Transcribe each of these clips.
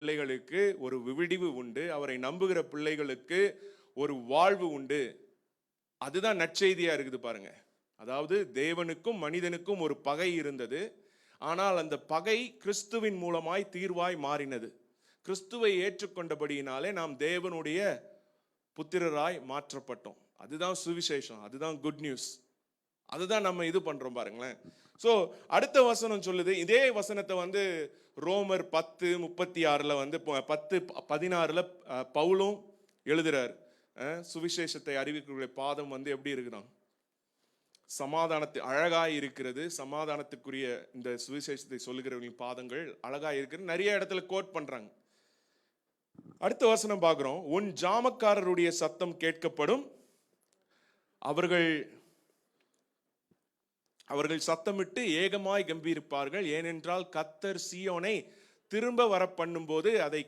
பிள்ளைகளுக்கு ஒரு விடிவு உண்டு, அவரை நம்புகிற பிள்ளைகளுக்கு ஒரு வாழ்வு உண்டு. அதுதான் நற்செய்தியா இருக்குது பாருங்க. அதாவது தேவனுக்கும் மனிதனுக்கும் ஒரு பகை இருந்தது, ஆனால் அந்த பகை கிறிஸ்துவின் மூலமாய் தீர்வாய் மாறினது. கிறிஸ்துவை ஏற்றுக்கொண்டபடியினாலே நாம் தேவனுடைய புத்திரராய் மாற்றப்பட்டோம். அதுதான் சுவிசேஷம், அதுதான் குட் நியூஸ். அதுதான் நம்ம இது பண்றோம் பாருங்களேன். ஸோ அடுத்த வசனம் சொல்லுது, இதே வசனத்தை வந்து ரோமர் 10:36 வந்து 10:16 பவுலும் எழுதுறார். சுவிசேஷத்தை அறிவிக்கக்கூடிய பாதம் வந்து எப்படி இருக்குதான், சமாதானத்தை அழகாய் இருக்கிறது. சமாதானத்துக்குரிய இந்த சுவிசேஷத்தை சொல்லுகிறவர்களின் பாதங்கள் அழகாய் இருக்கிறது. நிறைய இடத்துல கோட் பண்றாங்க. அடுத்த வசனம் பார்க்கிறோம், உன் ஜாமக்காரருடைய சத்தம் கேட்கப்படும், அவர்கள் சத்தமிட்டு ஏகமாய் கம்பீரிப்பார்கள். ஏனென்றால் கர்த்தர் சீயோனை திரும்ப வர பண்ணும் போது அதை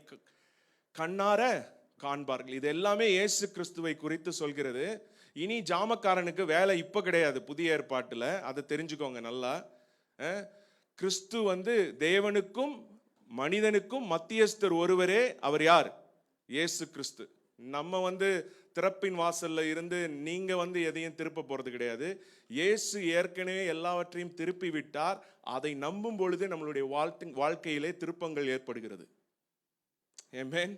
கண்ணார காண்பார்கள். இது எல்லாமே இயேசு கிறிஸ்துவை குறித்து சொல்கிறது. இனி ஜாமக்காரனுக்கு வேலை இப்ப கிடையாது புதிய ஏற்பாட்டுல, அதை தெரிஞ்சுக்கோங்க நல்லா. கிறிஸ்து வந்து தேவனுக்கும் மனிதனுக்கும் மத்தியஸ்தர் ஒருவரே. அவர் யார்? இயேசு கிறிஸ்து. நம்ம வந்து திறப்பின் வாசல்ல இருந்து நீங்க வந்து எதையும் திருப்ப போறது கிடையாது. இயேசு ஏற்கனவே எல்லாவற்றையும் திருப்பி விட்டார். அதை நம்பும் பொழுது நம்மளுடைய வாழ்க்கையிலே திருப்பங்கள் ஏற்படுகிறது. ஆமென்.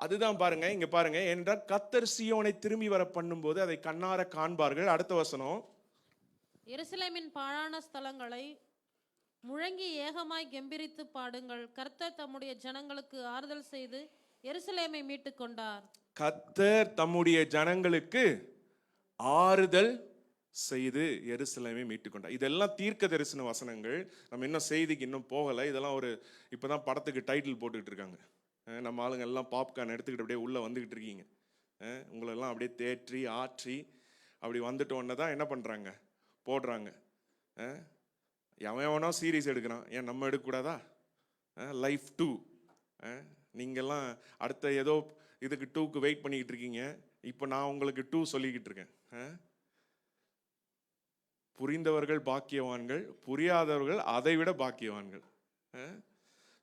அதுதான் பாருங்க, இங்க பாருங்க, என்றால் கர்த்தர் சீயோனை திரும்பி வர பண்ணும் போது அதை கண்ணார காண்பார்கள். அடுத்த வசனம், எருசலேமின் பாழான ஸ்தலங்களை முழங்கி ஏகமாய் கெம்பீரித்து பாடுங்கள். கர்த்தர் தம்முடைய ஜனங்களுக்கு ஆறுதல் செய்து எருசலேமை மீட்டு கொண்டார். கர்த்தர் தம்முடைய ஜனங்களுக்கு ஆறுதல் செய்து எருசலேமை மீட்டுக் கொண்டார். இதெல்லாம் தீர்க்க தரிசன வசனங்கள். நம்ம இன்னும் செய்திக்கு இன்னும் போகலை. இதெல்லாம் ஒரு இப்பதான் படத்துக்கு டைட்டில் போட்டுக்கிட்டு இருக்காங்க. நம்ம ஆளுங்க எல்லாம் பாப்கார்ன் எடுத்துக்கிட்டு அப்படியே உள்ள வந்துகிட்டு இருக்கீங்க. உங்களெல்லாம் அப்படியே தேற்றி ஆற்றி அப்படி வந்துட்டு ஒன்று தான் என்ன பண்றாங்க, போடுறாங்க. எவனோ சீரீஸ் எடுக்கிறான், ஏன் நம்ம எடுக்கக்கூடாதா? லைஃப் 2. நீங்கள்லாம் அடுத்த ஏதோ இதுக்கு 2க்கு வெயிட் பண்ணிக்கிட்டு இருக்கீங்க. இப்போ நான் உங்களுக்கு 2 சொல்லிக்கிட்டு இருக்கேன். புரிந்தவர்கள் பாக்கியவான்கள், புரியாதவர்கள் அதை விட பாக்கியவான்கள்.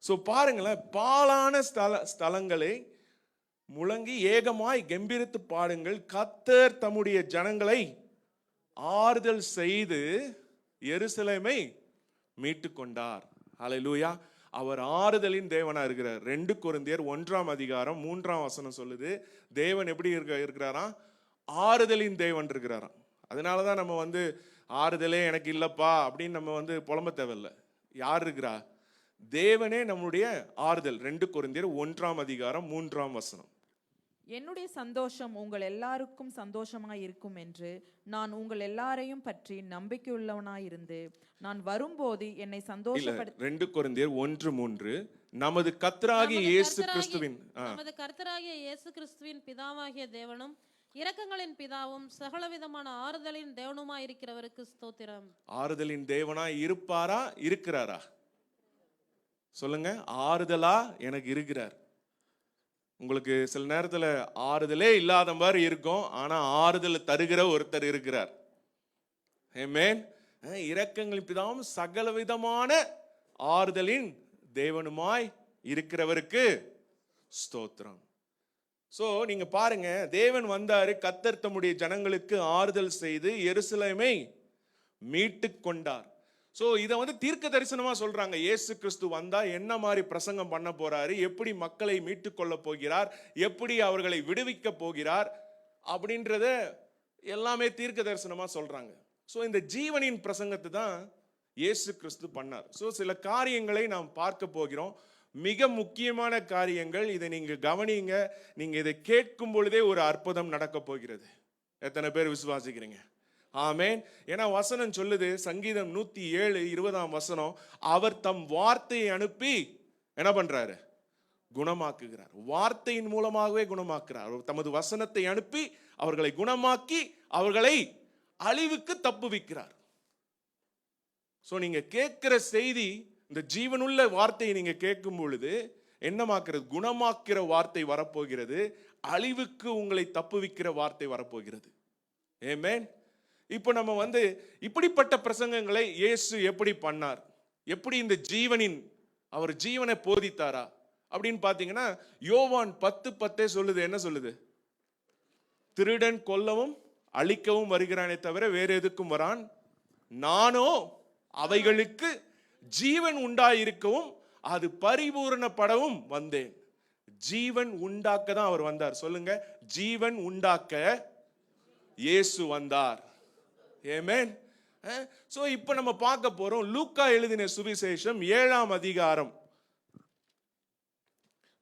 ஸோ பாருங்களேன், பாழான ஸ்தலங்களை முழங்கி ஏகமாய் கம்பீரித்து பாடுங்கள். கர்த்தர் தம்முடைய ஜனங்களை ஆறுதல் செய்து எருசலேமை மீட்டு கொண்டார். ஹல்லேலூயா. அவர் ஆறுதலின் தேவனா இருக்கிறார். 2 கொரிந்தியர் 1:3 சொல்லுது, தேவன் எப்படி இருக்கிறாராம்? ஆறுதலின் தேவன் இருக்கிறாராம். அதனாலதான் நம்ம வந்து ஆறுதலே எனக்கு இல்லப்பா அப்படின்னு நம்ம வந்து புலம்ப தேவையில்லை. யார் இருக்கிறா? தேவனே நம்முடைய ஆறுதல். 2 கொரிந்தியர் 1:3. என்னுடைய சந்தோஷம் உங்கள் எல்லாருக்கும் சந்தோஷமாய் இருக்கும் என்று நான் உங்கள் எல்லாரையும் பற்றி நம்பிக்கையுள்ளவனாய் இருந்து நான் வரும்போது என்னை சந்தோஷப்படுத்த. 2 கொரிந்தியர் 1:3 நமது கர்த்தராகிய இயேசு கிறிஸ்துவின் பிதாவாகிய தேவனும் இரக்கங்களின் பிதாவும் சகலவிதமான ஆறுதலின் தேவனுமாய் இருக்கிறவருக்கு ஸ்தோத்திரம். ஆறுதலின் தேவனாய் இருப்பாரா? இருக்கிறாரா? சொல்லுங்க. ஆறுதலா எனக்கு இருக்கிறார். உங்களுக்கு சில நேரத்துல ஆறுதலே இல்லாத மாதிரி இருக்கும், ஆனா ஆறுதல் தருகிற ஒருத்தர் இருக்கிறார். ஆமென். இரக்கங்களின் பிதாவும் சகலவிதமான ஆறுதலின் தேவனுமாய் இருக்கிறவருக்கு ஸ்தோத்திரம். சோ நீங்க பாருங்க, தேவன் வந்தாரு, கர்த்தர் தம்முடைய ஜனங்களுக்கு ஆறுதல் செய்து எருசலேமை மீட்டு கொண்டார். ஸோ இதை வந்து தீர்க்க தரிசனமா சொல்றாங்க. இயேசு கிறிஸ்து வந்தா என்ன மாதிரி பிரசங்கம் பண்ண போறாரு, எப்படி மக்களை மீட்டு கொள்ள போகிறார், எப்படி அவர்களை விடுவிக்க போகிறார் அப்படின்றத எல்லாமே தீர்க்க தரிசனமா சொல்றாங்க. ஸோ இந்த ஜீவனின் பிரசங்கத்தை தான் இயேசு கிறிஸ்து பண்ணார். ஸோ சில காரியங்களை நாம் பார்க்க போகிறோம், மிக முக்கியமான காரியங்கள். இதை நீங்க கவனிங்க. நீங்க இதை கேட்கும் பொழுதே ஒரு அற்புதம் நடக்க போகிறது. எத்தனை பேர் விசுவாசிக்கிறீங்க? ஆமென். ஏன்னா வசனம் சொல்லுது, சங்கீதம் 107:20 அவர் தம் வார்த்தையை அனுப்பி என்ன பண்றாரு? குணமாக்குகிறார். வார்த்தையின் மூலமாகவே குணமாக்குறார். தமது வசனத்தை அனுப்பி அவர்களை குணமாக்கி அவர்களை அழிவுக்கு தப்புவிக்கிறார். சோ நீங்க கேட்கிற செய்தி, இந்த ஜீவனுள்ள வார்த்தையை நீங்க கேட்கும் பொழுது என்னமாக்குறது? குணமாக்குற வார்த்தை வரப்போகிறது. அழிவுக்கு உங்களை தப்புவிக்கிற வார்த்தை வரப்போகிறது. ஆமென். இப்போ நம்ம வந்து இப்படிப்பட்ட பிரசங்கங்களை இயேசு எப்படி பண்ணார், எப்படி இந்த ஜீவனின் அவர் ஜீவனை போதித்தாரா, அப்படின்னு பாத்தீங்கன்னா யோவான் 10:10 சொல்லுது. என்ன சொல்லுது? திருடன் கொல்லவும் அழிக்கவும் வருகிறானே தவிர வேற எதுக்கும் வரான், நானோ அவைகளுக்கு ஜீவன் உண்டாயிருக்கவும் அது பரிபூரணப்படவும் வந்தேன். ஜீவன் உண்டாக்க தான் அவர் வந்தார். சொல்லுங்க, ஜீவன் உண்டாக்க இயேசு வந்தார். ஆமென். சோ இப்போ நம்ம பார்க்க போறோம் லூக்கா எழுதின சுவிசேஷம் 7ஆம் அதிகாரம்.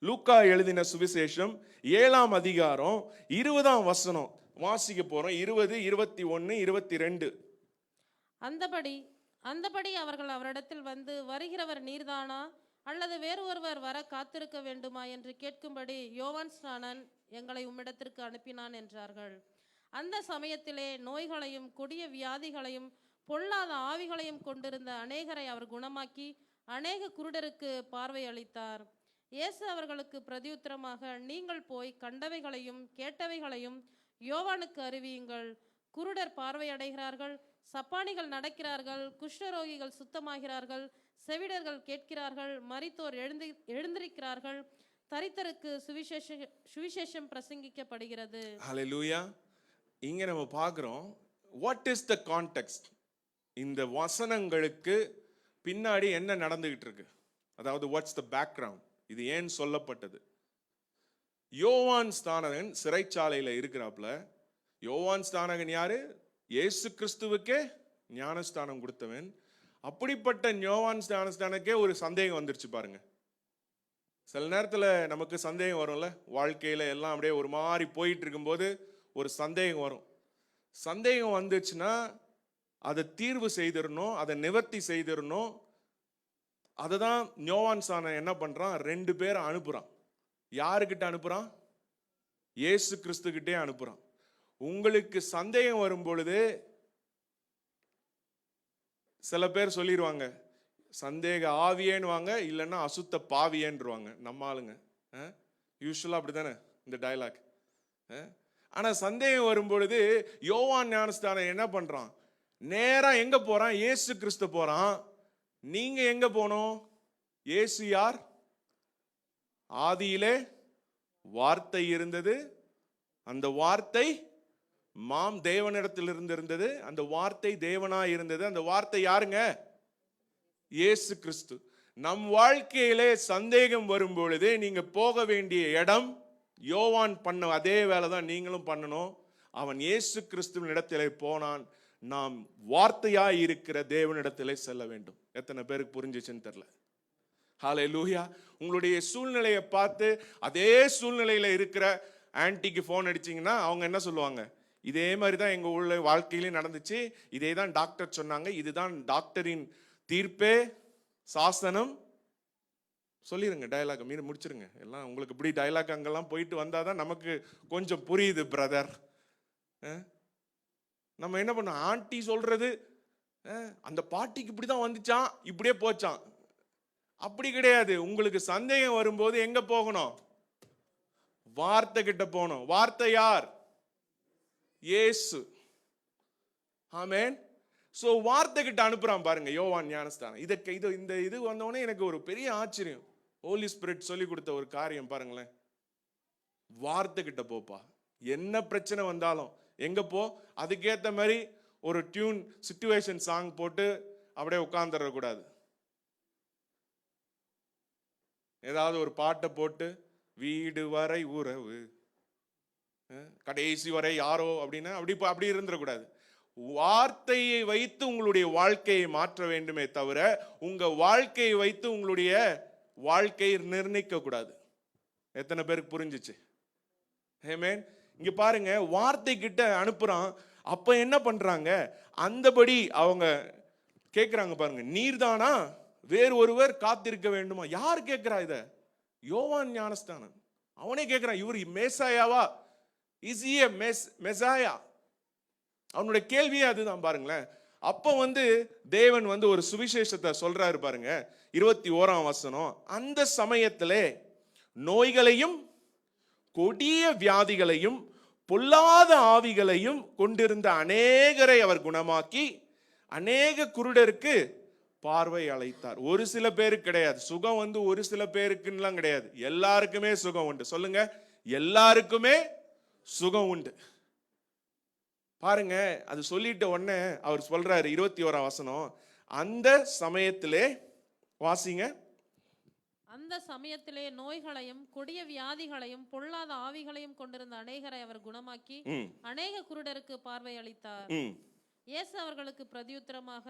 லூக்கா எழுதின சுவிசேஷம் 7ஆம் அதிகாரம் 20ஆம் வசனம் வாசிக்க போறோம். 20, 21, 22. அந்தபடி அவர்கள் அவரிடத்தில் வந்து, வருகிறவர் நீர்தானா அல்லது வேறு ஒருவர் வர காத்திருக்க வேண்டுமா என்று கேட்கும்படி யோவான் ஸ்நானன் எங்களை உம்மிடத்திற்கு அனுப்பினான் என்றார்கள். அந்த சமயத்திலே நோய்களையும் கொடிய வியாதிகளையும் பொல்லாத ஆவிகளையும் கொண்டிருந்த அநேகரை அவர் குணமாக்கி அநேக குருடருக்கு பார்வை அளித்தார். இயேசு அவர்களுக்கு பிரதியுத்தரமாக, நீங்கள் போய் கண்டவைகளையும் கேட்டவைகளையும் யோவானுக்கு அறிவியுங்கள். குருடர் பார்வையடைகிறார்கள், சப்பானிகள் நடக்கிறார்கள், குஷ்டரோகிகள் சுத்தமாகிறார்கள், செவிடர்கள் கேட்கிறார்கள், மரித்தோர் எழுந்திருக்கிறார்கள், தரித்தருக்கு சுவிசேஷம் பிரசங்கிக்கப்படுகிறது. ஹல்லேலூயா. இங்க நம்ம பார்க்கிறோம், வாட் இஸ் த கான்டெக்ஸ்ட்? இந்த வசனங்களுக்கு பின்னாடி என்ன நடந்துகிட்டு இருக்கு, அதாவது வாட்ஸ் த பேக்ரவுண்ட், இது ஏன் சொல்லப்பட்டது? யோவான் ஸ்நானகன் சிறைச்சாலையில இருக்கிறாப்ல. யோவான் ஸ்நானகன் யாரு? இயேசு கிறிஸ்துவுக்கே ஞானஸ்தானம் கொடுத்தவன். அப்படிப்பட்ட யோவான் ஸ்நானகனுக்கே ஒரு சந்தேகம் வந்துருச்சு பாருங்க. சில நேரத்தில் நமக்கு சந்தேகம் வரும்ல, வாழ்க்கையில எல்லாம் அப்படியே ஒரு மாதிரி போயிட்டு இருக்கும்போது ஒரு சந்தேகம் வரும். சந்தேகம் வந்துச்சுன்னா அதை தீர்வு செய்திடணும், அதை நிவர்த்தி செய்திடணும். அதை தான் யோவான் ஸ்நானகன் என்ன பண்றான்? 2 பேரை அனுப்புறான். யாருக்கிட்ட அனுப்புறான்? இயேசு கிறிஸ்துக்கிட்டே அனுப்புறான். உங்களுக்கு சந்தேகம் வரும் பொழுது சில பேர் சொல்லிடுவாங்க, சந்தேக ஆவியேன்னுவாங்க, இல்லைன்னா அசுத்த பாவியேன்றுவாங்க. நம்ம ஆளுங்க யூஸ்வலா அப்படித்தானே இந்த டயலாக். ஆனா சந்தேகம் வரும் பொழுது யோவான் ஞானஸ்தானம் என்ன பண்றான்? நேரா எங்க போறான்? இயேசு கிறிஸ்து போறான். நீங்க எங்க போனோம்? இயேசு யார்? ஆதியிலே வார்த்தை இருந்தது, அந்த வார்த்தை தேவனிடத்தில் இருந்தது, அந்த வார்த்தை தேவனாய் இருந்தது. அந்த வார்த்தை யாருங்க? இயேசு கிறிஸ்து. நம் வாழ்க்கையிலே சந்தேகம் வரும் பொழுது நீங்க போக வேண்டிய இடம், யோவான் பண்ண அதே வேலை தான் நீங்களும் பண்ணணும். அவன் இயேசு கிறிஸ்துவின் இடத்திலே போனான். நாம் வார்த்தையாய் இருக்கிற தேவனிடத்திலே செல்ல வேண்டும். எத்தனை பேருக்கு புரிஞ்சிச்சுன்னு தெரியல. ஹல்லேலூயா. உங்களுடைய சூழ்நிலையை பார்த்து அதே சூழ்நிலையில இருக்கிற ஆன்டிக்கு ஃபோன் அடிச்சிங்கன்னா அவங்க என்ன சொல்லுவாங்க? இதே மாதிரி தான் எங்கள் உள்ள வாழ்க்கையிலையும் நடந்துச்சு, இதே தான் டாக்டர் சொன்னாங்க, இதுதான் டாக்டரின் தீர்ப்பே, சாசனம். சொல்லிடுங்க, டயலாக் மீறி முடிச்சிருங்க. எல்லாம் உங்களுக்கு இப்படி டயலாக் அங்கெல்லாம் போயிட்டு வந்தாதான் நமக்கு கொஞ்சம் புரியுது பிரதர். நம்ம என்ன பண்ணோம்? ஆண்டி சொல்றது அந்த பாட்டிக்கு இப்படிதான் வந்துச்சான், இப்படியே போச்சான். அப்படி கிடையாது. உங்களுக்கு சந்தேகம் வரும்போது எங்க போகணும்? வார்த்தை கிட்ட போகணும். வார்த்தை யார்? இயேசு. ஆமென். சோ வார்த்தை கிட்ட அனுப்புறான் பாருங்க யோவான் ஞானஸ்தானம். இது வந்தோடனே எனக்கு ஒரு பெரிய ஆச்சரியம். ஹோலி ஸ்பிரிட் சொல்லி கொடுத்த ஒரு காரியம் பாருங்களேன். வார்த்தை கிட்ட போப்பா, என்ன பிரச்சனை வந்தாலும் எங்க போ, அதுக்கேற்ற மாதிரி ஒரு டியூன் சிச்சுவேஷன் சாங் போட்டு அப்படியே உட்கார்ந்துட கூடாது. ஏதாவது ஒரு பாட்டை போட்டு வீடு வரை உறவு கடைசி வரை யாரோ அப்படின்னா அப்படி இருந்துடக்கூடாது. வார்த்தையை வைத்து உங்களுடைய வாழ்க்கையை மாற்ற வேண்டுமே தவிர உங்க வாழ்க்கையை வைத்து உங்களுடைய வாழ்க்கையை நிர்ணயிக்க கூடாது. எத்தனை பேருக்கு புரிஞ்சிச்சு? ஆமென். இங்க பாருங்க, வார்த்தை கிட்ட அனுப்புறான். அப்ப என்ன பண்றாங்க? அந்தபடி அவங்க கேட்கிறாங்க பாருங்க, நீர்தானா வேறு ஒருவர் காத்திருக்க வேண்டுமா? யார் கேட்கிறா இத? யோவான் ஞானஸ்தானன். அவனே கேட்கிறான், இவர் மேசாயாவா? இஸ் ஹி எ மெசாயா? அவனுடைய கேள்வியே அதுதான் பாருங்களேன். அப்ப தேவன் ஒரு சுவிசேஷத்தை சொல்றாரு பாருங்க. 21ஆம் வசனம். அந்த சமயத்திலே நோய்களையும் கொடிய வியாதிகளையும் பொல்லாத ஆவிகளையும் கொண்டிருந்த அநேகரை அவர் குணமாக்கி அநேக குருடருக்கு பார்வை அழைத்தார். ஒரு சில பேருக்கு கிடையாது சுகம், வந்து ஒரு சில பேருக்குலாம் கிடையாது, எல்லாருக்குமே சுகம் உண்டு. சொல்லுங்க, எல்லாருக்குமே சுகம் உண்டு. பாருங்க, அது சொல்லிட்ட உடனே அவர் சொல்றாரு 21ஆம் வசனம், அந்த சமயத்திலே, வாசிங்க. அந்த சமயத்திலே நோய்களையும் கொடிய வியாதிகளையும் பொல்லாத ஆவிகளையும் கொண்டிருந்த அநேகரை அவர் குணமாக்கி அநேக குருடருக்கு பார்வை அளித்தார். இயேசு அவர்களுக்கு பிரதியுத்தரமாக,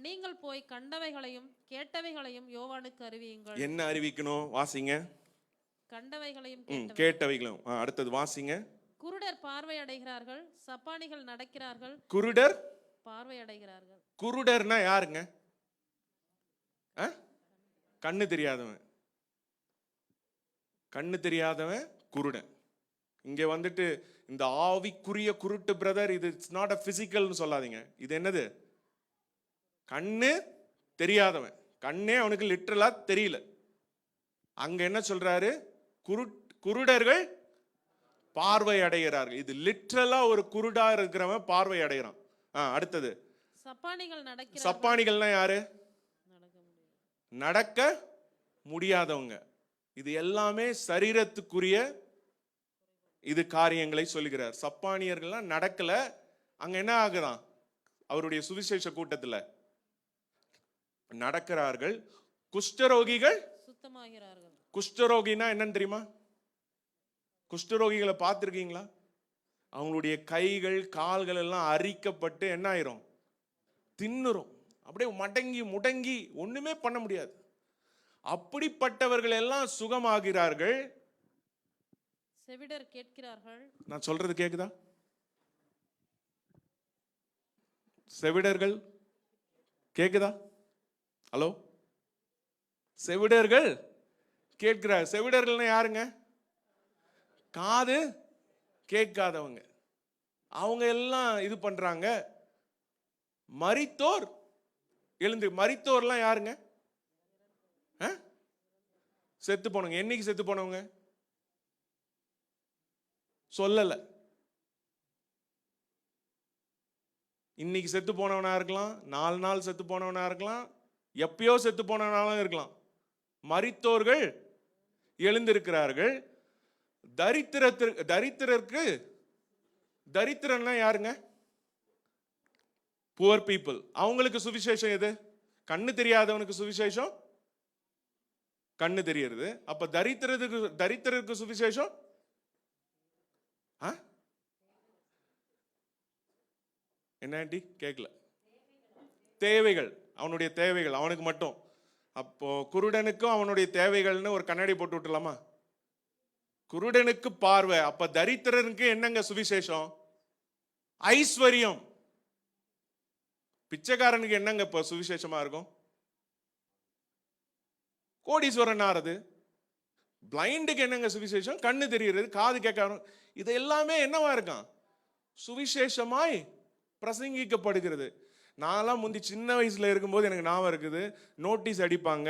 நீங்கள் போய் கண்டவைகளையும் கேட்டவைகளையும் யோவானுக்கு அறிவியுங்கள். என்ன அறிவிக்கணும்? வாசிங்க. கண்டவைகளையும் கேட்டவைகளும். அடுத்தது வாசிங்க. குருடர் பார்வை அடைகிறார்கள், சப்பானிகள் நடக்கிறார்கள். குருடர் பார்வை அடைகிறார்கள். குருடர்னா யாருங்க? கண்ணு தெரியாதவன். கண்ணு தெரியாதவன் குருடன். இங்க வந்துட்டு இந்த ஆவிக்குரிய குருட்டு பிரதர், இது இட்ஸ் நாட் அ பிசிக்கல்னு சொல்லாதீங்க. இது என்னது? கண்ணு தெரியாதவன். கண்ணே அவனுக்கு லிட்டரலா தெரியல. அங்க என்ன சொல்றாரு? குருடர்கள் பார்வை அடைகிறார்கள். இது லிட்டரலா ஒரு குருடா இருக்கிறவன் பார்வை அடைகிறான். அடுத்தது சப்பானிகள் நடக்கிறார்கள். சப்பானிகள்னா யாரு? நடக்க முடியாதவங்க. இது எல்லாமே சரீரத்துக்குரிய இது காரியங்களை சொல்லுகிறார். சப்பானியர்கள்லாம் நடக்கல. அங்க என்ன ஆகுதான்? அவருடைய சுவிசேஷ கூட்டத்துல நடக்கிறார்கள். குஷ்டரோகிகள் சுத்தமாகிறார்கள். குஷ்டரோகினா என்னன்னு தெரியுமா? குஷ்டரோகிகளை பார்த்திருக்கீங்களா? அவங்களுடைய கைகள் கால்கள் எல்லாம் அரிக்கப்பட்டு என்ன ஆயிரும்? தின்னுரும். அப்படியே மடங்கி முடங்கி ஒண்ணுமே பண்ண முடியாது. அப்படிப்பட்டவர்கள் எல்லாம் சுகமாகிறார்கள். செவிடர் கேட்கிறார்கள். நான் சொல்றது கேக்குதா? செவிடர்கள் கேக்குதா? ஹலோ, செவிடர்கள் கேட்கிறார். செவிடர்கள்னா யாருங்க? காது கேட்காதவங்க. அவங்க எல்லாம் இது பண்றாங்க. மரித்தோர் எழுந்து. மரித்தோர்லாம் யாருங்க? செத்து போனவங்க. என்னைக்கு செத்து போனவங்க சொல்லல. இன்னைக்கு செத்து போனவனா இருக்கலாம், 4 நாள் செத்து போனவனா இருக்கலாம், எப்பயோ செத்து போனவனாலும் இருக்கலாம். மரித்தோர்கள் எழுந்திருக்கிறார்கள். தரித்திரருக்கு, தரித்திரன்னா யாருங்க? Poor people. அவங்களுக்கு சுவிசேஷம் எது? கண்ணு தெரியாதவனுக்கு சுவிசேஷம் கண்ணு தெரியறது. அப்ப தரித்திரருக்கு சுவிசேஷம் என்ன ஆண்டி? கேட்கல. தேவைகள், அவனுடைய தேவைகள் அவனுக்கு மட்டும். அப்போ குருடனுக்கும் அவனுடைய தேவைகள்னு ஒரு கண்ணாடி போட்டு விட்டுலாமா? குருடனுக்கு பார்வை. அப்ப தரித்திரனுக்கு என்னங்க சுவிசேஷம்? ஐஸ்வர்யம். பிச்சைக்காரனுக்கு என்னங்க இப்ப சுவிசேஷமா இருக்கும்? கோடீஸ்வரன் ஆறது. பிளைண்டுக்கு என்னங்க சுவிசேஷம்? கண்ணு தெரிகிறது, காது கேட்க. இது எல்லாமே என்னவா இருக்கான்? சுவிசேஷமாய் பிரசங்கிக்கப்படுகிறது. நான்லாம் முந்தி சின்ன வயசுல இருக்கும்போது எனக்கு ஞாபகம் இருக்குது, நோட்டீஸ் அடிப்பாங்க,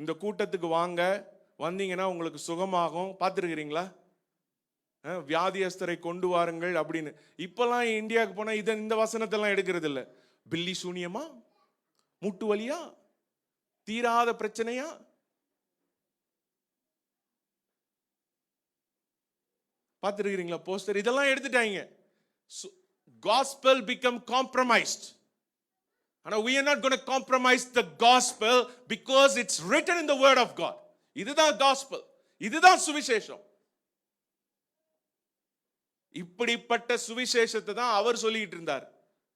இந்த கூட்டத்துக்கு வாங்க, வந்தீங்கன்னா உங்களுக்கு சுகமாகும். பார்த்துருக்கிறீங்களா? வியாதியஸ்தரை கொண்டு வாருங்கள் அப்படின்னு. இப்பெல்லாம் இந்தியாவுக்கு போனா இந்த வசனத்தெல்லாம் எடுக்கிறது இல்லை. பில்லி சூனியமா, மூட்டு வலியா, தீராத பிரச்சனையா, பார்த்துருக்கிறீங்களா போஸ்டர்? இதெல்லாம் எடுத்துட்டாங்க. Gospel become compromised. And we are not going to compromise the gospel because it's written in the word of God. இதுதான் gospel, இதுதான் சுவிசேஷம். இப்படிப்பட்ட சுவிசேஷத்தை தான் அவர் சொல்லிட்டு இருந்தார்.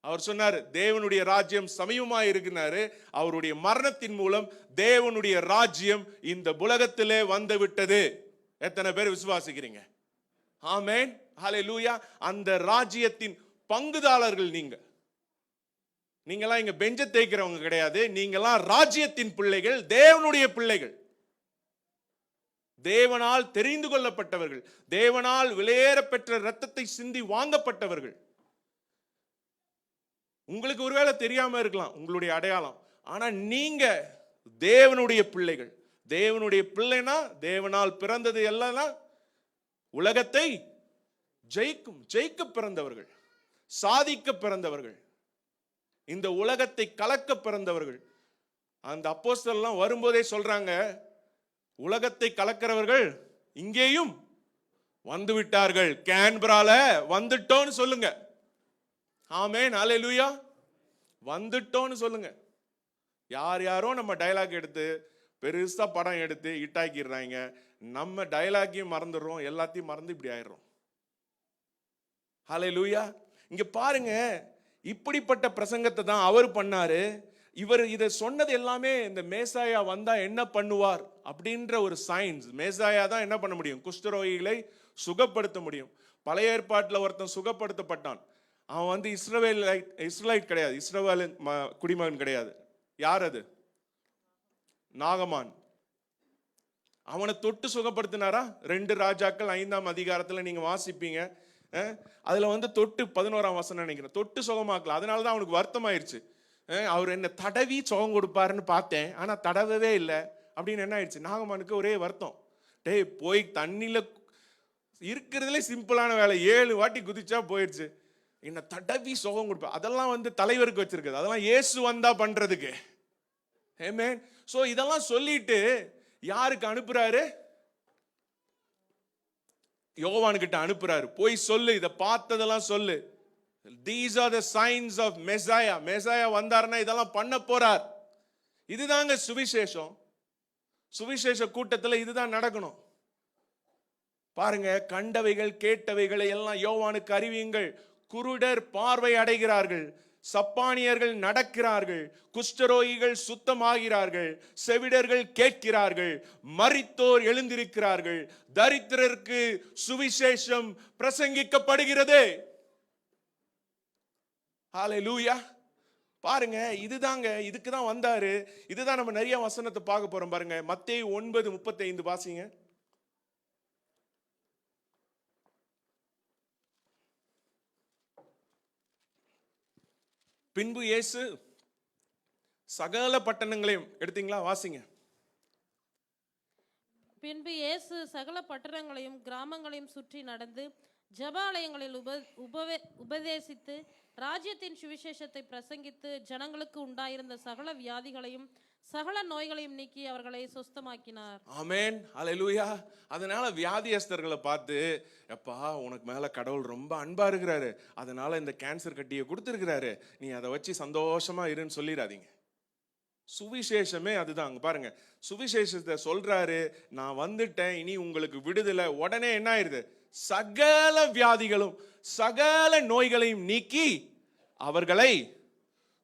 அவர் சொன்னார், தேவனுடைய ராஜ்யம் சமீபமாய் இருக்கிறாரு. அவருடைய மரணத்தின் மூலம் தேவனுடைய ராஜ்யம் இந்த உலகத்திலே வந்து விட்டது. எத்தனை பேர் விசுவாசிக்கிறீங்க? ஆமென், ஹல்லேலூயா. அந்த ராஜ்யத்தின் பங்குதாரர்கள் நீங்களாம் இங்க பெஞ்ச தேய்க்கிறவங்க கிடையாது. நீங்களாம் ராஜ்யத்தின் பிள்ளைகள், தேவனுடைய பிள்ளைகள், தேவனால் தெரிந்து கொள்ளப்பட்டவர்கள், தேவனால் விலையேற பெற்ற இரத்தத்தை சிந்தி வாங்கப்பட்டவர்கள். உங்களுக்கு ஒருவேளை தெரியாம இருக்கலாம் உங்களுடைய அடையாளம். ஆனா நீங்க தேவனுடைய பிள்ளைகள். தேவனுடைய பிள்ளைனா தேவனால் பிறந்தது எல்லாம் உலகத்தை ஜெயிக்க பிறந்தவர்கள், சாதிக்க பிறந்தவர்கள், இந்த உலகத்தை கலக்க பிறந்தவர்கள். அந்த அப்போஸ்தலர்லாம் வரும்போதே சொல்றாங்க, உலகத்தை கலக்கிறவர்கள் இங்கேயும் வந்து விட்டார்கள். கேன்பரால வந்துட்டோன்னு சொல்லுங்க. ஆமென், ஹல்லேலூயா. வந்துட்டோன்னு சொல்லுங்க. யார் யாரோ நம்ம டயலாக் எடுத்து பெருசா படம் எடுத்து இட்டாக்கிடுறாங்க. நம்ம டயலாக்கையும் மறந்துடுறோம், எல்லாத்தையும் மறந்து இப்படி ஆயிடுறோம். ஹல்லேலூயா. இங்க பாருங்க, இப்படிப்பட்ட பிரசங்கத்தை தான் அவர் பண்ணாரு. இவர் இதை சொன்னது எல்லாமே இந்த மேசாயா வந்தா என்ன பண்ணுவார் அப்படின்ற ஒரு சயின்ஸ். மேசாயா தான் என்ன பண்ண முடியும்? குஷ்டரோகிகளை சுகப்படுத்த முடியும். பழைய ஏற்பாட்டில் ஒருத்தன் சுகப்படுத்தப்பட்டான். அவன் வந்து இஸ்ரவேலைட் கிடையாது, இஸ்ரவேல் குடிமகன் கிடையாது. யார் அது? நாகமான். அவனை தொட்டு சுகப்படுத்தினாரா? 2 ராஜாக்கள் 5ஆம் அதிகாரத்தில் நீங்க வாசிப்பீங்க. அதுல வந்து தொட்டு 11ஆம் வசனம் நினைக்கிறேன், தொட்டு சுகமாக்கல. அதனாலதான் அவனுக்கு வருத்தம் ஆயிடுச்சு. அவர் என்ன தடவி சுகம் கொடுப்பாருன்னு பார்த்தேன், ஆனா தடவவே இல்லை அப்படின்னு என்ன ஆயிடுச்சு? நாகமானுக்கு ஒரே வருத்தம். டேய், போய் தண்ணியில இருக்கிறதுல சிம்பிளான வேலை 7 வாட்டி குதிச்சா போயிடுச்சு, என்ன தடவி சுகம் கொடுப்பா. அதெல்லாம் வந்து தலைவருக்கு வச்சிருக்குது, அதெல்லாம் இயேசு வந்தா பண்றதுக்கு. ஆமென். சோ இதெல்லாம் சொல்லிட்டு யாருக்கு அனுப்புறாரு? யோவானுக்கிட்ட அனுப்புறாரு. போய் சொல்லு, இதை பார்த்ததெல்லாம் சொல்லு. These are the signs of Messiah. மெசாயா வந்தாருன்னா இதெல்லாம் பண்ண போறார். இதுதாங்க சுவிசேஷம். சுவிசேஷ கூட்டத்தில் இதுதான் நடக்கணும். பாருங்க, கண்டவைகள் கேட்டவைகளை எல்லாம் யோவானுக்கு அறிவியுங்கள். குருடர் பார்வை அடைகிறார்கள், சப்பானியர்கள் நடக்கிறார்கள், குஷ்டரோகிகள் சுத்தமாகிறார்கள், செவிடர்கள் கேட்கிறார்கள், மரித்தோர் எழுந்திருக்கிறார்கள், தரித்திரருக்கு சுவிசேஷம் பிரசங்கிக்கப்படுகிறது. ஹல்லேலூயா. பாருங்க, இதுதாங்க, இதுக்கு தான் வந்தாரு. இதுதான் நம்ம நிறைய வசனத்தை பார்க்க போறோம். பாருங்க, மத்தேயு 9:35 வாசிங்க. பின்பு இயேசு சகல பட்டணங்களையும், எடுத்தீங்களா? வாசிங்க. பின்பு இயேசு சகல பட்டணங்களையும் கிராமங்களையும் சுற்றி நடந்து ஜெபாலயங்களில் உபதேசித்து ராஜ்யத்தின் சுவிசேஷத்தை பிரசங்கித்து ஜனங்களுக்கு உண்டாயிருந்த சகல வியாதிகளையும் சகல நோய்களையும் நீக்கி அவர்களை சுஸ்தமாக்கினார். ஆமென், ஹல்லேலூயா. அதனால வியாதியஸ்தர்களை பார்த்து, எப்பா உனக்கு மேல கடவுள் ரொம்ப அன்பா இருக்கிறாரு, அதனால இந்த கேன்சர் கட்டியை கொடுத்துருக்கிறாரு, நீ அதை வச்சு சந்தோஷமா இருன்னு சொல்லிடாதீங்க. சுவிசேஷமே அதுதான். அங்க பாருங்க, சுவிசேஷத்தை சொல்றாரு, நான் வந்துட்டேன், இனி உங்களுக்கு விடுதலை. உடனே என்ன ஆயிருது? சகல வியாதிகளும் சகல நோய்களையும் நீக்கி அவர்களை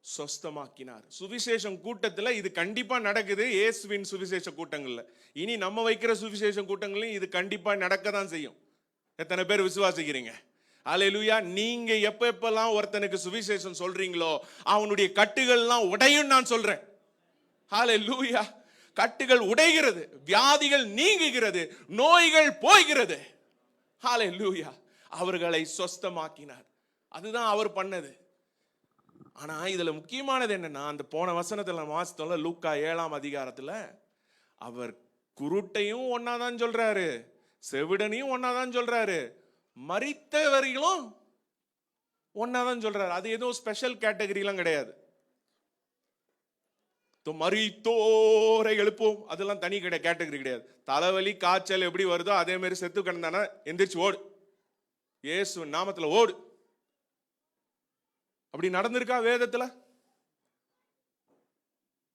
சொஸ்தமாக்கினார். சுவிசேஷம் கூட்டத்துல இது கண்டிப்பா நடக்குது. இயேசுவின் சுவிசேஷ கூட்டங்கள்ல, இனி நம்ம வைக்கிற சுவிசேஷ கூட்டங்களையும் இது கண்டிப்பா நடக்க தான் செய்யும். எத்தனை பேர் விசுவாசிக்கிறீங்க? ஹல்லேலூயா. நீங்க எப்பெல்லாம் ஒருத்தனுக்கு சுவிசேஷம் சொல்றீங்களோ அவனுடைய கட்டுகள்லாம் உடையும் நான் சொல்றேன். ஹல்லேலூயா. கட்டுகள் உடைகிறது, வியாதிகள் நீங்குகிறது, நோய்கள் போய்கிறது. ஹல்லேலூயா. அவர்களை சொஸ்தமாக்கினார். அதுதான் அவர் பண்ணது. ஆனா இதுல முக்கியமானது என்னன்னா, அந்த போன வசனத்துல வாசித்தோம்ல, லூக்கா 7ஆம் அதிகாரத்துல, அவர் குருட்டையும் ஒன்னாதான் சொல்றாரு, செவிடனையும் ஒன்னாதான் சொல்றாரு, மரித்தவர்களும் ஒன்னாதான் சொல்றாரு. அது ஏதோ ஸ்பெஷல் கேட்டகரிலாம் கிடையாது. மரித்தோரை எழுப்போம், அதெல்லாம் தனி கேட்டகரி கிடையாது. தலைவலி காய்ச்சல் எப்படி வருதோ அதே மாதிரி செத்து கிடந்தானா எந்திரிச்சு ஓடு, இயேசு நாமத்துல ஓடு. அப்படி நடந்திருக்கா வேதத்துல?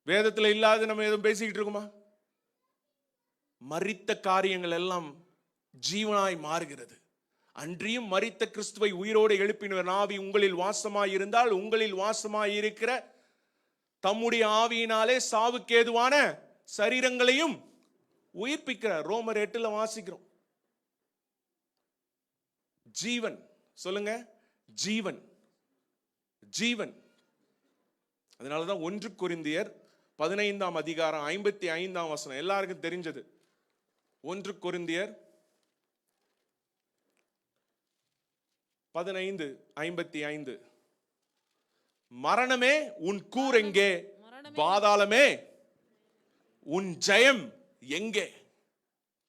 வேதத்துல இல்லாத நம்ம எதுவும் பேசிக்கிட்டு இருக்கோமா? மரித்த காரியங்கள் எல்லாம் ஜீவனாய் மாறுகிறது. அன்றியும் மரித்த கிறிஸ்துவை உயிரோடு எழுப்பினவர் ஆவி உங்களில் வாசமாய் இருந்தால், உங்களில் வாசமாய் இருக்கிற தம்முடைய ஆவியினாலே சாவுக்கேதுவான சரீரங்களையும் உயிர்ப்பிக்கிறார். ரோமர் 8 வாசிக்கிறோம். ஜீவன், சொல்லுங்க, ஜீவன், ஜீவன். அதனாலதான் 1 கொரிந்தியர் 15ஆம் அதிகாரம் 55ஆம் வசனம் எல்லாருக்கும் தெரிஞ்சது. 1 கொரிந்தியர் 15:55, மரணமே உன் கூர் எங்கே, பாதாளமே உன் ஜெயம் எங்கே?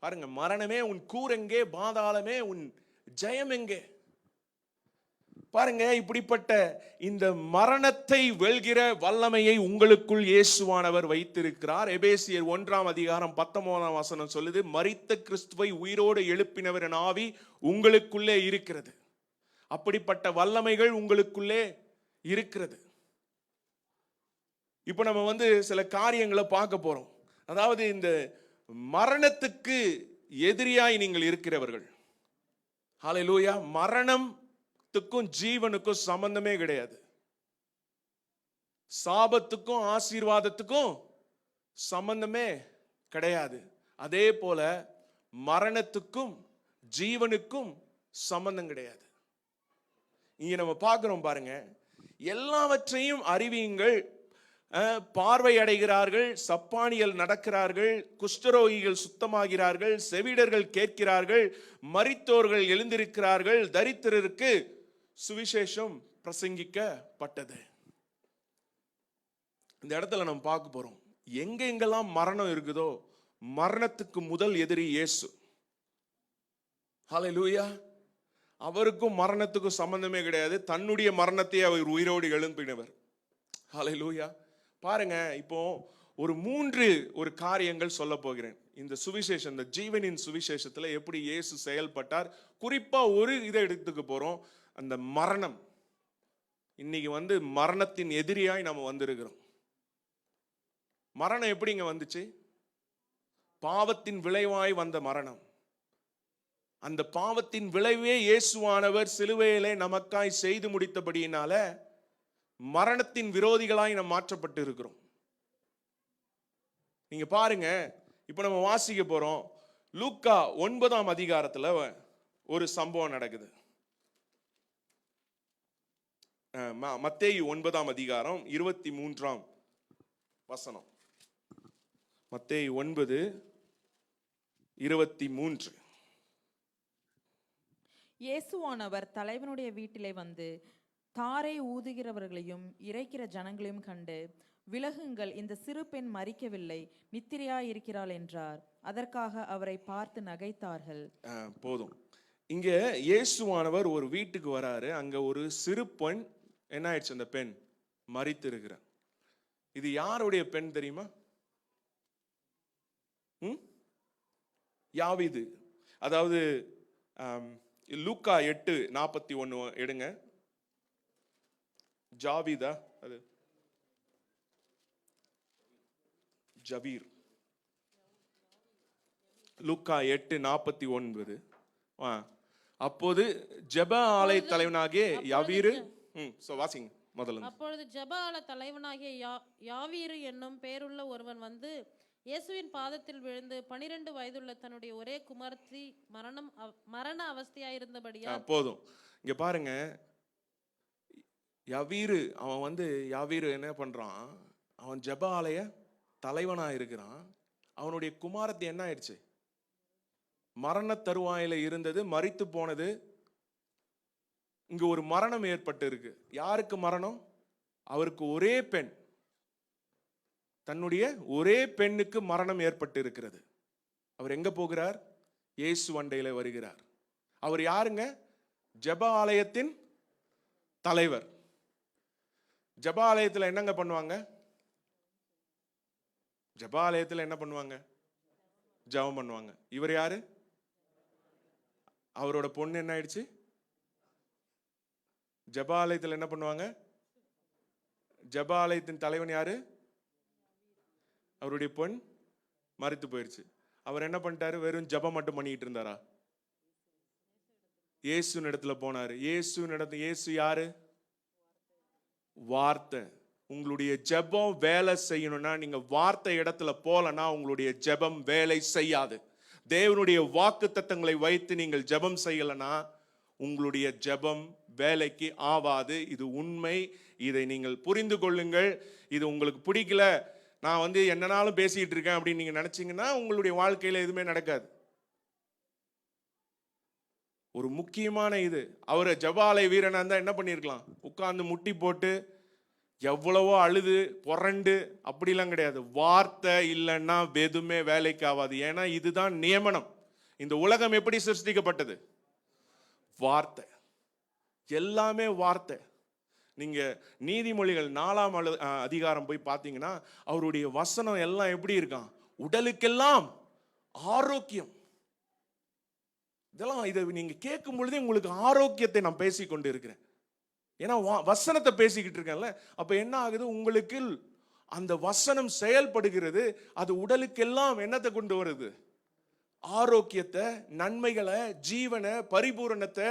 பாருங்க, மரணமே உன் கூர் எங்கே, பாதாளமே உன் ஜெயம் எங்கே? பாருங்க, இப்படிப்பட்ட இந்த மரணத்தை வெல்கிற வல்லமையை உங்களுக்குள் இயேசுவானவர் வைத்திருக்கிறார். எபேசியர் 1:19 சொல்லுது, மரித்த கிறிஸ்துவை உயிரோடு எழுப்பினவர் என் ஆவி உங்களுக்குள்ளே இருக்கிறது. அப்படிப்பட்ட வல்லமைகள் உங்களுக்குள்ளே இருக்கிறது. இப்போ நம்ம சில காரியங்களை பார்க்க போறோம். அதாவது இந்த மரணத்துக்கு எதிரியாய் நீங்கள் இருக்கிறவர்கள். ஹல்லேலூயா. மரணத்துக்கும் ஜீவனுக்கும் சம்பந்தமே கிடையாது. சாபத்துக்கும் ஆசீர்வாதத்துக்கும் சம்பந்தமே கிடையாது. அதே போல மரணத்துக்கும் ஜீவனுக்கும் சம்பந்தம் கிடையாது. இங்க நம்ம பார்க்கிறோம் பாருங்க, எல்லாவற்றையும் அறிவியுங்கள், பார்வை அடைகிறார்கள், சப்பானியல் நடக்கிறார்கள், குஷ்டரோகிகள் சுத்தமாகிறார்கள், செவிடர்கள் கேட்கிறார்கள், மரித்தோர்கள் எழுந்திருக்கிறார்கள், தரித்திரருக்கு சுவிசேஷம் பிரசங்கிக்கப்பட்டது. இந்த இடத்துல நம்ம பார்க்க போறோம், எங்கெங்கெல்லாம் மரணம் இருக்குதோ மரணத்துக்கு முதல் எதிரி இயேசு. ஹல்லேலூயா. அவருக்கும் மரணத்துக்கும் சம்பந்தமே கிடையாது. தன்னுடைய மரணத்தை அவர் உயிரோடு எழுப்பினவர். ஹல்லேலூயா. பாருங்க, இப்போ ஒரு 3 காரியங்கள் சொல்ல போகிறேன். இந்த சுவிசேஷம், இந்த ஜீவனின் சுவிசேஷத்துல எப்படி இயேசு செயல்பட்டார், குறிப்பா ஒரு இதை எடுத்துக்க போறோம், அந்த மரணம். இன்னைக்கு மரணத்தின் எதிரியாய் நம்ம வந்திருக்கிறோம். மரணம் எப்படிங்க வந்துச்சு? பாவத்தின் விளைவாய் வந்த மரணம். அந்த பாவத்தின் விளைவே இயேசுவானவர் சிலுவையிலே நமக்காய் செய்து முடித்தபடியினால மரணத்தின் விரோதிகளாய் நாம் மாற்றப்பட்டு இருக்கிறோம். நீங்க பாருங்க, இப்ப நம்ம வாசிக்க போறோம். லூக்கா 9 ஒரு சம்பவம் நடக்குது. மத்தேயு 9 23 மத்தேயு 9:23. இயேசுவானவர் தலைவனுடைய வீட்டிலே வந்து தாரை ஊதுகிறவர்களையும் இறைக்கிற ஜனங்களையும் கண்டு, விலகுங்கள், இந்த சிறு பெண் மரிக்கவில்லை, நித்திரையாய் இருக்கிறாள் என்றார். அதற்காக அவரை பார்த்து நகைத்தார்கள். போதும். இங்க இயேசுவானவர் ஒரு வீட்டுக்கு வராரு. அங்க ஒரு சிறு பெண் என்ன ஆயிடுச்சு? அந்த பெண் மரித்து இருக்கிறார். இது யாருடைய பெண் தெரியுமா? யாவீது. அதாவது லூக்கா 8:41 எடுங்க. ஜாவீதா, அது ஜபீர். லூக்கா 8:49. அப்போது ஜெப ஆலய தலைவனாகிய யாவீரு, வாசிங்க முதல்ல. அப்பொழுது ஜெப ஆலய தலைவனாகிய யாவீரு என்னும் பேருள்ள ஒருவன் வந்து இயேசுவின் பாதத்தில் விழுந்து 12 வயதுள்ள தன்னுடைய ஒரே குமாரத்தி மரண அவஸ்தையாயிருந்தபடியா. போதும். இங்க பாருங்க, யாவீரு என்ன பண்றான்? அவன் ஜெப ஆலய தலைவனா இருக்கிறான். அவனுடைய குமாரத்தி என்ன ஆயிடுச்சு? மரண தருவாயில இருந்தது, மரித்து போனது. இங்க ஒரு மரணம் ஏற்பட்டு இருக்கு. யாருக்கு மரணம்? அவருக்கு ஒரே பெண், தன்னுடைய ஒரே பெண்ணுக்கு மரணம் ஏற்பட்டு இருக்கிறது. அவர் எங்க போகிறார்? இயேசு அண்டையில வருகிறார். அவர் யாருங்க? ஜெப ஆலயத்தின் தலைவர். ஜெப ஆலயத்தில் என்னங்க பண்ணுவாங்க? ஜெப ஆலயத்தில் என்ன பண்ணுவாங்க? ஜெபம் பண்ணுவாங்க. இவர் யாரு? அவரோட பொண்ணு என்ன ஆயிடுச்சு? ஜெப ஆலயத்தில் என்ன பண்ணுவாங்க? ஜெப ஆலயத்தின் தலைவன் யாரு? அவருடைய பொண் மரித்து போயிடுச்சு. அவர் என்ன பண்ணிட்டாரு? வெறும் ஜெபம் மட்டும் பண்ணிட்டு இருந்தாரா? இயேசு இடத்துல போனாரு. இயேசு யாரு? வார்த்தை. உங்களுடைய ஜெபம் வேலை செய்யணும்னா, நீங்க வார்த்தை இடத்துல போலனா உங்களுடைய ஜெபம் வேலை செய்யாது. தேவனுடைய வாக்கு தத்தங்களை வைத்து நீங்கள் ஜெபம் செய்யலனா உங்களுடைய ஜெபம் வேலைக்கு ஆவாது. இது உண்மை. இதை நீங்கள் புரிந்து கொள்ளுங்கள். இது உங்களுக்கு பிடிக்கல, நான் என்னனாலும் பேசிட்டு இருக்கேன் அப்படின்னு நீங்க நினைச்சீங்கன்னா உங்களுடைய வாழ்க்கையில எதுவுமே நடக்காது. ஒரு முக்கியமான இது. அவரை ஜெபாலய வீரனா இருந்தா என்ன பண்ணிருக்கலாம்? உட்கார்ந்து முட்டி போட்டு எவ்வளவோ அழுது புரண்டு அப்படிலாம் கிடையாது. வார்த்தை இல்லைன்னா எதுவுமே வேலைக்கு ஆகாது. ஏன்னா இதுதான் நியமனம். இந்த உலகம் எப்படி சிருஷ்டிக்கப்பட்டது? வார்த்தை. எல்லாமே வார்த்தை. நீங்க நீதிமொழிகள் 4ஆம் அதிகாரம் போய் பார்த்தீங்கன்னா அவருடைய வசனம் எல்லாம் எப்படி இருக்கான்? உடலுக்கெல்லாம் ஆரோக்கியம். இதெல்லாம் இதை நீங்க கேட்கும் பொழுதே உங்களுக்கு ஆரோக்கியத்தை நான் பேசிக் கொண்டு இருக்கிறேன். ஏன்னா வசனத்தை பேசிக்கிட்டு இருக்கேன்ல. அப்ப என்ன ஆகுது? உங்களுக்கு அந்த வசனம் செயல்படுகிறது. அது உடலுக்கெல்லாம் என்னத்தை கொண்டு வருது? ஆரோக்கியத்தை, நன்மைகளை, ஜீவனை, பரிபூரணத்தை.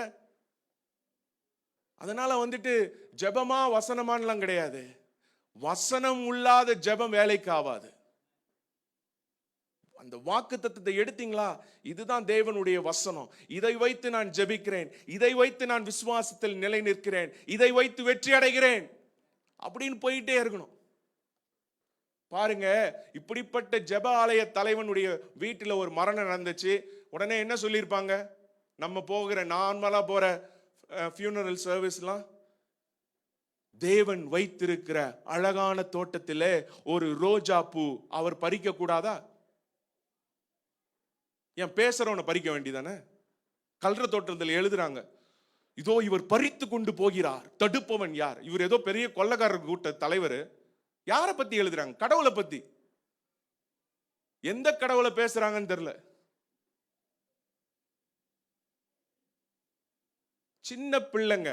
அதனால ஜெபமா வசனமானலாம் கிடையாது. வசனம் இல்லாத ஜெபம் வேலைக்கு ஆகாது. அந்த வாக்குத்தத்தத்தை எடுத்தீங்களா? இதுதான் தேவனுடைய வசனம். இதை வைத்து நான் ஜெபிக்கிறேன், இதை வைத்து நான் விசுவாசத்தில் நிலை நிற்கிறேன், இதை வைத்து வெற்றி அடைகிறேன் அப்படின்னு போயிட்டே இருக்கணும். பாருங்க, இப்படிப்பட்ட ஜெப ஆலய தலைவனுடைய வீட்டில் ஒரு மரணம் நடந்துச்சு. உடனே என்ன சொல்லியிருப்பாங்க? நம்ம போகிற நார்மலா போற ஃபியூனரல் சர்வீஸ்லாம், தேவன் வைத்திருக்கிற அழகான தோட்டத்திலே ஒரு ரோஜா பூ அவர் பறிக்க கூடாதா? ஏன் பேசுறவனை பறிக்க வேண்டியதானே? கல்ற தோட்டத்தில் எழுதுறாங்க, இதோ இவர் பறித்து கொண்டு போகிறார், தடுப்பவன் யார்? இவர் ஏதோ பெரிய கொள்ளக்காரர் கூட்ட தலைவர். யாரை பத்தி எழுதுறாங்க? கடவுளை பத்தி. எந்த கடவுளை பேசுறாங்கன்னு தெரியல. சின்ன பிள்ளைங்க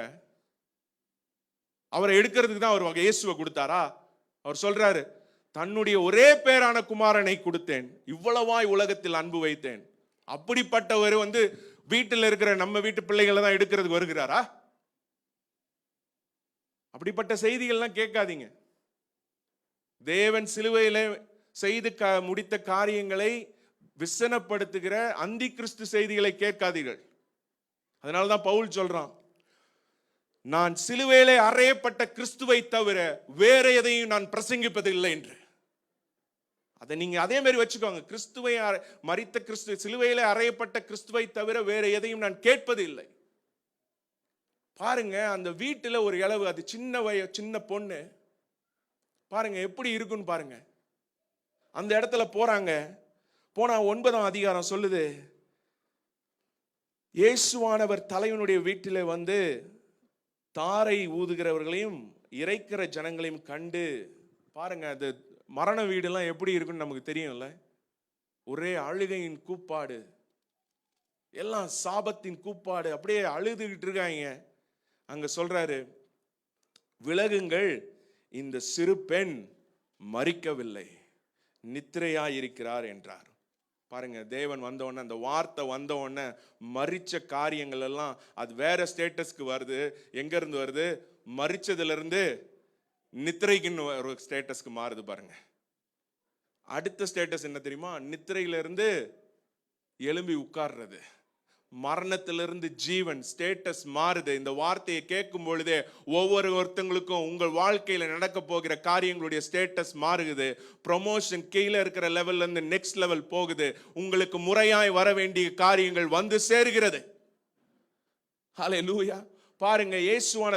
அவரை எடுக்கிறதுக்கு தான் அவர் இயேசுவை கொடுத்தாரா? அவர் சொல்றாரு, தன்னுடைய ஒரே பேரான குமாரனை கொடுத்தேன், இவ்வளவாய் உலகத்தில் அன்பு வைத்தேன். அப்படிப்பட்டவர் வீட்டில் இருக்கிற நம்ம வீட்டு பிள்ளைகளை தான் எடுக்கிறதுக்கு வருகிறாரா? அப்படிப்பட்ட செய்திகள்லாம் கேட்காதீங்க. தேவன் சிலுவையிலே செய்து முடித்த காரியங்களை விசனப்படுத்துகிற அந்தி கிறிஸ்து செய்திகளை கேட்காதீர்கள். அதனாலதான் பவுல் சொல்றான், நான் சிலுவையிலே அறையப்பட்ட கிறிஸ்துவை தவிர வேற எதையும் நான் பிரசங்கிப்பதில்லை என்று. அதை நீங்க அதே மாதிரி வச்சுக்கோங்க. கிறிஸ்துவை மரித்த கிறிஸ்து, சிலுவையிலே அறையப்பட்ட கிறிஸ்துவை தவிர வேற எதையும் நான் கேட்பது இல்லை. பாருங்க, அந்த வீட்டுல ஒரு இளவு, அது சின்ன பொண்ணு பாருங்க எப்படி இருக்குன்னு பாருங்க. அந்த இடத்துல போறாங்க. போனா 9ஆம் அதிகாரம் சொல்லுது, இயேசுவானவர் தலைவனுடைய வீட்டிலே தாரை ஊதுகிறவர்களையும் இறைக்கிற ஜனங்களையும் கண்டு, பாருங்க அது மரண வீடுலாம் எப்படி இருக்குன்னு நமக்கு தெரியும்ல. ஒரே அழுகையின் கூப்பாடு, எல்லாம் சாபத்தின் கூப்பாடு, அப்படியே அழுதுகிட்டு இருக்காங்க. அங்க சொல்றாரு, விலகுங்கள், இந்த சிறு பெண் மரிக்கவில்லை, நித்திரையாயிருக்கிறார் என்றார். பாருங்க, தேவன் வந்தவொடனே, அந்த வார்த்தை வந்தவொடனே மரிச்ச காரியங்கள் எல்லாம் அது வேற ஸ்டேட்டஸ்க்கு வருது. எங்க இருந்து வருது? மரிச்சதுல இருந்து நித்திரைக்குன்னு ஒரு ஸ்டேட்டஸ்க்கு மாறுது. பாருங்க, அடுத்த ஸ்டேட்டஸ் என்ன தெரியுமா? நித்திரையில இருந்து எழும்பி உட்கார்றது. மரணத்திலிருந்து ஜீவன், ஸ்டேட்டஸ் மாறுது. இந்த வார்த்தையை கேட்கும் பொழுதே ஒருத்தங்களுக்கும் உங்கள் வாழ்க்கையில நடக்க போகிற காரியங்களுடைய ஸ்டேட்டஸ் மாறுது. ப்ரொமோஷன் கீழே இருக்கிற லெவல்ல இருந்து நெக்ஸ்ட் லெவல் போகுது. உங்களுக்கு முறையாய் வர வேண்டிய காரியங்கள் சேர்கிறது. ஹல்லேலூயா. பாருங்க, இயேசுவான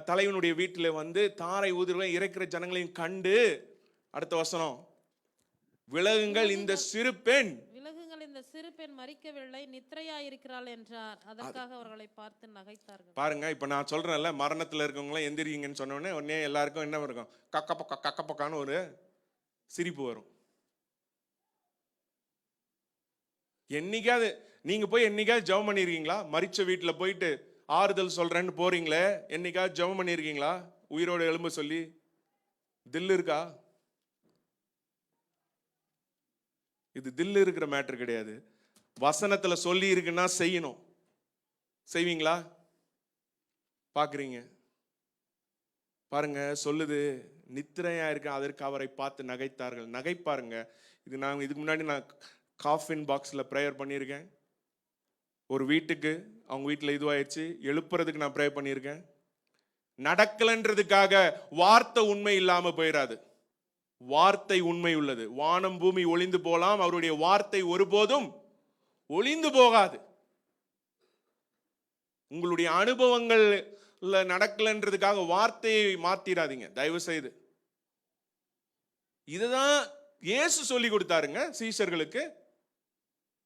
தலைவனுடைய வீட்டில் தாரை ஊதுறவன் இறைக்கிற ஜனங்களையும் கண்டு, அடுத்த வசனம், விலகுங்கள், இந்த சிறு பெண் மரிக்கவில்லை, நித்திரையாயிருக்கிறாள் என்றார். அதற்காக அவர்களை பார்த்து நகைத்தார்கள். பாருங்க, இப்ப நான் சொல்றேன்ல, மரணத்துல இருக்கவங்க எந்திரிங்கன்னு சொன்ன உடனே எல்லாருக்கும் என்ன இருக்கும்? கக்கப்பக்கான்னு ஒரு சிரிப்பு வரும். என்னைக்காவது நீங்க போய் என்னைக்காவது ஜெபம் பண்ணிருக்கீங்களா? மரிச்ச வீட்டுல போயிட்டு ஆறுதல் சொல்றேன்னு போறீங்களே, என்னைக்காவது ஜெபம் பண்ணிருக்கீங்களா? உயிரோட எழும்ப சொல்லி தில் இருக்கா? இது தில் இருக்கிற மேட்டர் கிடையாது. வசனத்துல சொல்லி இருக்குன்னா செய்யணும். செய்வீங்களா? பாக்குறீங்க பாருங்க, சொல்லுது நித்திரையா இருக்க, அதற்கு அவரை பார்த்து நகைத்தார்கள். நகைப்பாருங்க. இது நான் இதுக்கு முன்னாடி காஃபின் பாக்ஸ்ல ப்ரேயர் பண்ணியிருக்கேன். ஒரு வீட்டுக்கு அவங்க வீட்டில் இதுவாயிடுச்சு, எழுப்புறதுக்கு நான் ப்ரேயர் பண்ணியிருக்கேன். நடக்கலன்றதுக்காக வார்த்தை உண்மை இல்லாம போயிடாது. வார்த்தை உண்மை உள்ளது. வானம் பூமி ஒளிந்து போலாம், அவருடைய வார்த்தை ஒருபோதும் ஒளிந்து போகாது. உங்களுடைய அனுபவங்கள் நடக்கலன்றதுக்காக வார்த்தையை மாத்திராதீங்க தயவு செய்து. இதுதான் இயேசு சொல்லி கொடுத்தாருங்க சீஷர்களுக்கு.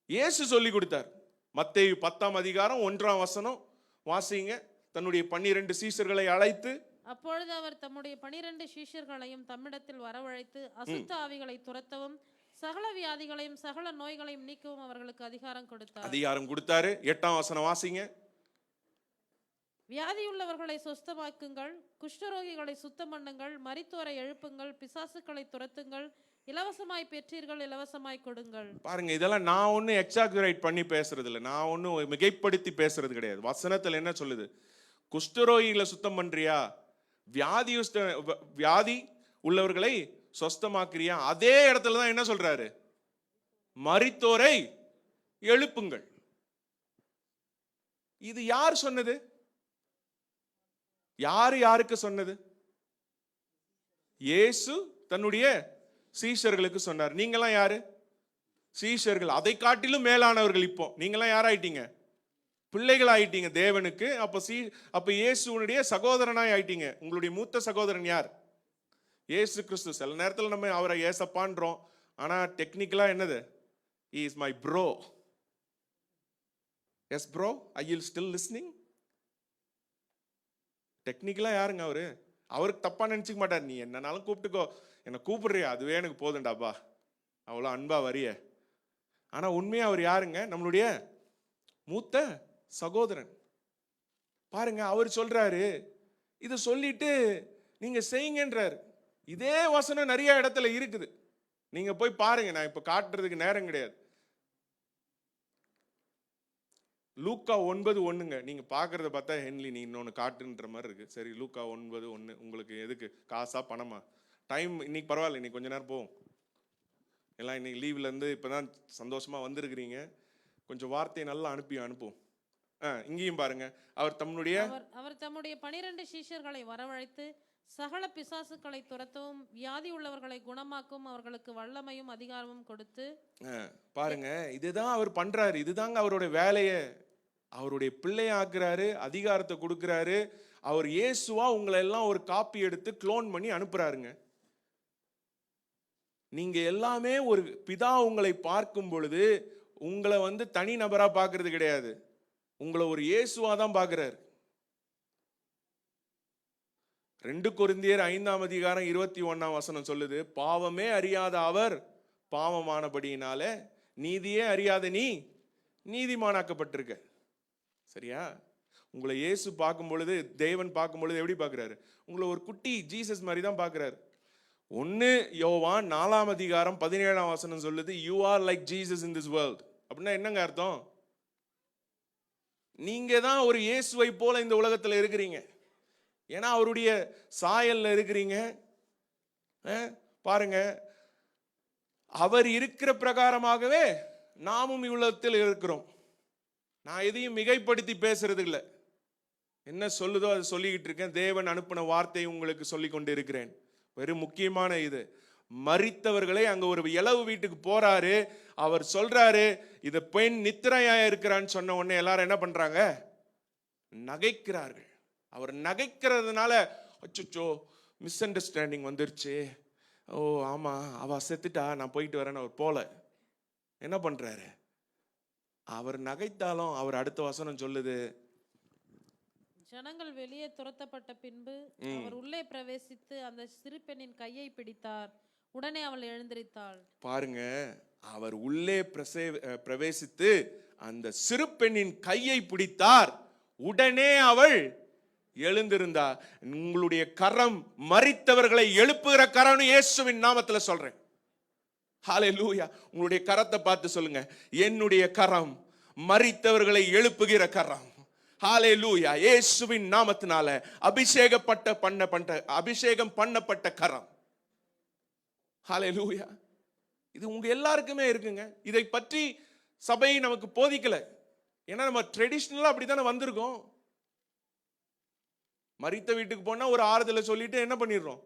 இயேசு சொல்லி கொடுத்தார். மத்தேயு 10ஆம் அதிகாரம் 1ஆம் வசனம் வாசிங்க. தன்னுடைய 12 சீஷர்களை அழைத்து, அப்பொழுது அவர் தம்முடைய 12 சீஷர்களையும் தம்மிடத்தில் வரவழைத்து அசுத்த ஆவிகளை துரத்தவும் சகல வியாதிகளையும் சகல நோய்களையும் நீக்கவும் அவர்களுக்கு அதிகாரம் கொடுத்தார். அதிகாரம் கொடுத்தாரு. 8ஆம் வசனம் வாசிங்க. வியாதியுள்ளவர்களை சுஸ்தமாக்குங்கள், குஷ்டரோகிகளை சுத்தம் பண்ணுங்கள், மரித்தோரை எழுப்புங்கள், பிசாசுக்களை துரத்துங்கள், இலவசமாய் பெற்றீர்கள், இலவசமாய் கொடுங்கள். பாருங்க, இதெல்லாம் நான் ஒன்னும் எக்ஸாகுரேட் பண்ணி பேசுறது இல்லை, நான் ஒன்னும் மிகைப்படுத்தி பேசுறது கிடையாது. வசனத்துல என்ன சொல்லுது? குஷ்டரோகிகளை சுத்தம் பண்றியா, வியாதி உள்ளவர்களை சொஸ்தமாக்குறியா, அதே இடத்துல தான் என்ன சொல்றாரு? மரித்தோரை எழுப்புங்கள். இது யார் சொன்னது? யாருக்கு சொன்னது? இயேசு தன்னுடைய சீஷர்களுக்கு சொன்னார். நீங்களாம் யாரு? சீஷர்கள். அதை காட்டிலும் மேலானவர்கள். இப்போ நீங்களாம் யாராயிட்டீங்க? பிள்ளைகள் ஆயிட்டீங்க தேவனுக்கு. அப்ப இயேசுனுடைய சகோதரனாய் ஆயிட்டீங்க. உங்களுடைய மூத்த சகோதரன் யார்? இயேசு கிறிஸ்து. சில நேரத்தில் நம்ம அவரை ஏசப்பான்றோம், ஆனா டெக்னிக்கலா என்னது? He is my bro. Yes bro, are you still listening? டெக்னிக்கலா யாருங்க அவரு? அவருக்கு தப்பா நினைச்சுக்க மாட்டார். நீ என்னன்னாலும் கூப்பிட்டுக்கோ, என்னை கூப்பிடுறியா, அதுவே எனக்கு போதுண்டாப்பா, அவ்வளோ அன்பா வரிய. ஆனா உண்மையா அவர் யாருங்க? நம்மளுடைய மூத்த சகோதரன். பாருங்க, அவர் சொல்றாரு, இதை சொல்லிட்டு நீங்க செய்யுங்கன்றாரு. இதே வசனம் நிறைய இடத்துல இருக்குது, நீங்க போய் பாருங்க. நான் இப்ப காட்டுறதுக்கு நேரம் கிடையாது. லூக்கா 9:1 நீங்க பாக்குறத பார்த்தா ஹென்லி நீ இன்னொன்னு காட்டுன்ற மாதிரி இருக்கு. சரி, லூக்கா 9:1 உங்களுக்கு எதுக்கு? காசா பணமா? டைம் இன்னைக்கு பரவாயில்ல, இன்னைக்கு கொஞ்ச நேரம் போகும். எல்லாம் இன்னைக்கு லீவ்ல இருந்து இப்பதான் சந்தோஷமா வந்திருக்கிறீங்க. கொஞ்சம் வார்த்தையை நல்லா அனுப்புவோம். இங்கேயும் பாருங்க, அவர் தம்முடைய 12 சீஷர்களை வரவழைத்து சகல பிசாசுக்களை துரத்தவும் வியாதி உள்ளவர்களை குணமாக்கும் அவர்களுக்கு வல்லமையும் அதிகாரமும் கொடுத்து. பாருங்க, இதுதான் அவர் பண்றாரு. இதுதாங்க அவருடைய வேலையை. அவருடைய பிள்ளைய ஆக்குறாரு, அதிகாரத்தை கொடுக்கிறாரு. அவர் இயேசுவா உங்களை எல்லாம் ஒரு காப்பி எடுத்து க்ளோன் பண்ணி அனுப்புறாருங்க. நீங்க எல்லாமே ஒரு பிதா உங்களை பார்க்கும் பொழுது உங்களை தனி நபரா பார்க்கறது கிடையாது, உங்களை ஒரு இயேசுவா தான் பார்க்கிறாரு. 2 கொரிந்தியர் 5:21 சொல்லுது, பாவமே அறியாத அவர் பாவமானபடியினால நீதியே அறியாத நீ நீதிமானாக்கப்பட்டிருக்க. சரியா? உங்களை இயேசு பார்க்கும் பொழுது, தேவன் பார்க்கும் பொழுது எப்படி பார்க்கிறாரு? உங்களை ஒரு குட்டி ஜீசஸ் மாதிரி தான் பார்க்கிறாரு. 1 யோவான் 4:17 சொல்லுது, you are like Jesus in this world. அப்படின்னா என்னங்க அர்த்தம்? நீங்க தான் ஒரு இயேசுவை போல இந்த உலகத்துல இருக்கிறீங்க. ஏன்னா அவருடைய சாயல்ல இருக்கிறீங்க. பாருங்க, அவர் இருக்கிற பிரகாரமாகவே நாமும் இவ்வுலகத்தில் இருக்கிறோம். நான் எதையும் மிகைப்படுத்தி பேசுறது இல்லை, என்ன சொல்லுதோ அதை சொல்லிக்கிட்டு இருக்கேன். தேவன் அனுப்பின வார்த்தையை உங்களுக்கு சொல்லி கொண்டு இருக்கிறேன். வெறும் முக்கியமான இது, மரித்தவர்களை அங்க ஒரு இளவு வீட்டுக்கு போறாரு. அவர் சொல்றாரு, இது பெண் நித்திரையா இருக்கிறான்னு சொன்ன உடனே எல்லாரும் என்ன பண்றாங்க? நகைக்கிறார்கள். அவர் நகைக்கிறதுனால அச்சோ மிஸ் அண்டர்ஸ்டாண்டிங் வந்துருச்சு, ஓ ஆமா அவ செத்துட்டா நான் போயிட்டு வரேன்னு அவர் போல என்ன பண்றாரு? அவர் நகைத்தாலும் அவர் அடுத்த வசனம் சொல்லுது, ஜனங்கள் வெளியே துரத்தப்பட்ட பின்பு அவர் உள்ளே பிரவேசித்து அந்த சிறு பெண்ணின் கையை பிடித்தார், உடனே அவள் எழுந்திருத்தாள். பாருங்க, அவர் உள்ளே பிரவேசித்து அந்த சிறு பெண்ணின் கையை பிடித்தார், உடனே அவள் எழுந்திருந்தார். உங்களுடைய கரம் மரித்தவர்களை எழுப்புகிற கரம்னு இயேசுவின் நாமத்துல சொல்றேன். ஹல்லேலூயா. உங்களுடைய கரத்தை பார்த்து சொல்லுங்க, என்னுடைய கரம் மரித்தவர்களை எழுப்புகிற கரம். ஹல்லேலூயா. இயேசுவின் நாமத்தினால அபிஷேகம் பண்ணப்பட்ட கரம். ஹல்லேலூயா. இது உங்க எல்லாருக்குமே இருக்குங்க. இதை பற்றி சபை நமக்கு போதிக்கல. ஏன்னா நம்ம ட்ரெடிஷனலா அப்படித்தானே வந்திருக்கோம். மரித்த வீட்டுக்கு போனா ஒரு ஆறுதலை சொல்லிட்டு என்ன பண்ணிடுறோம்,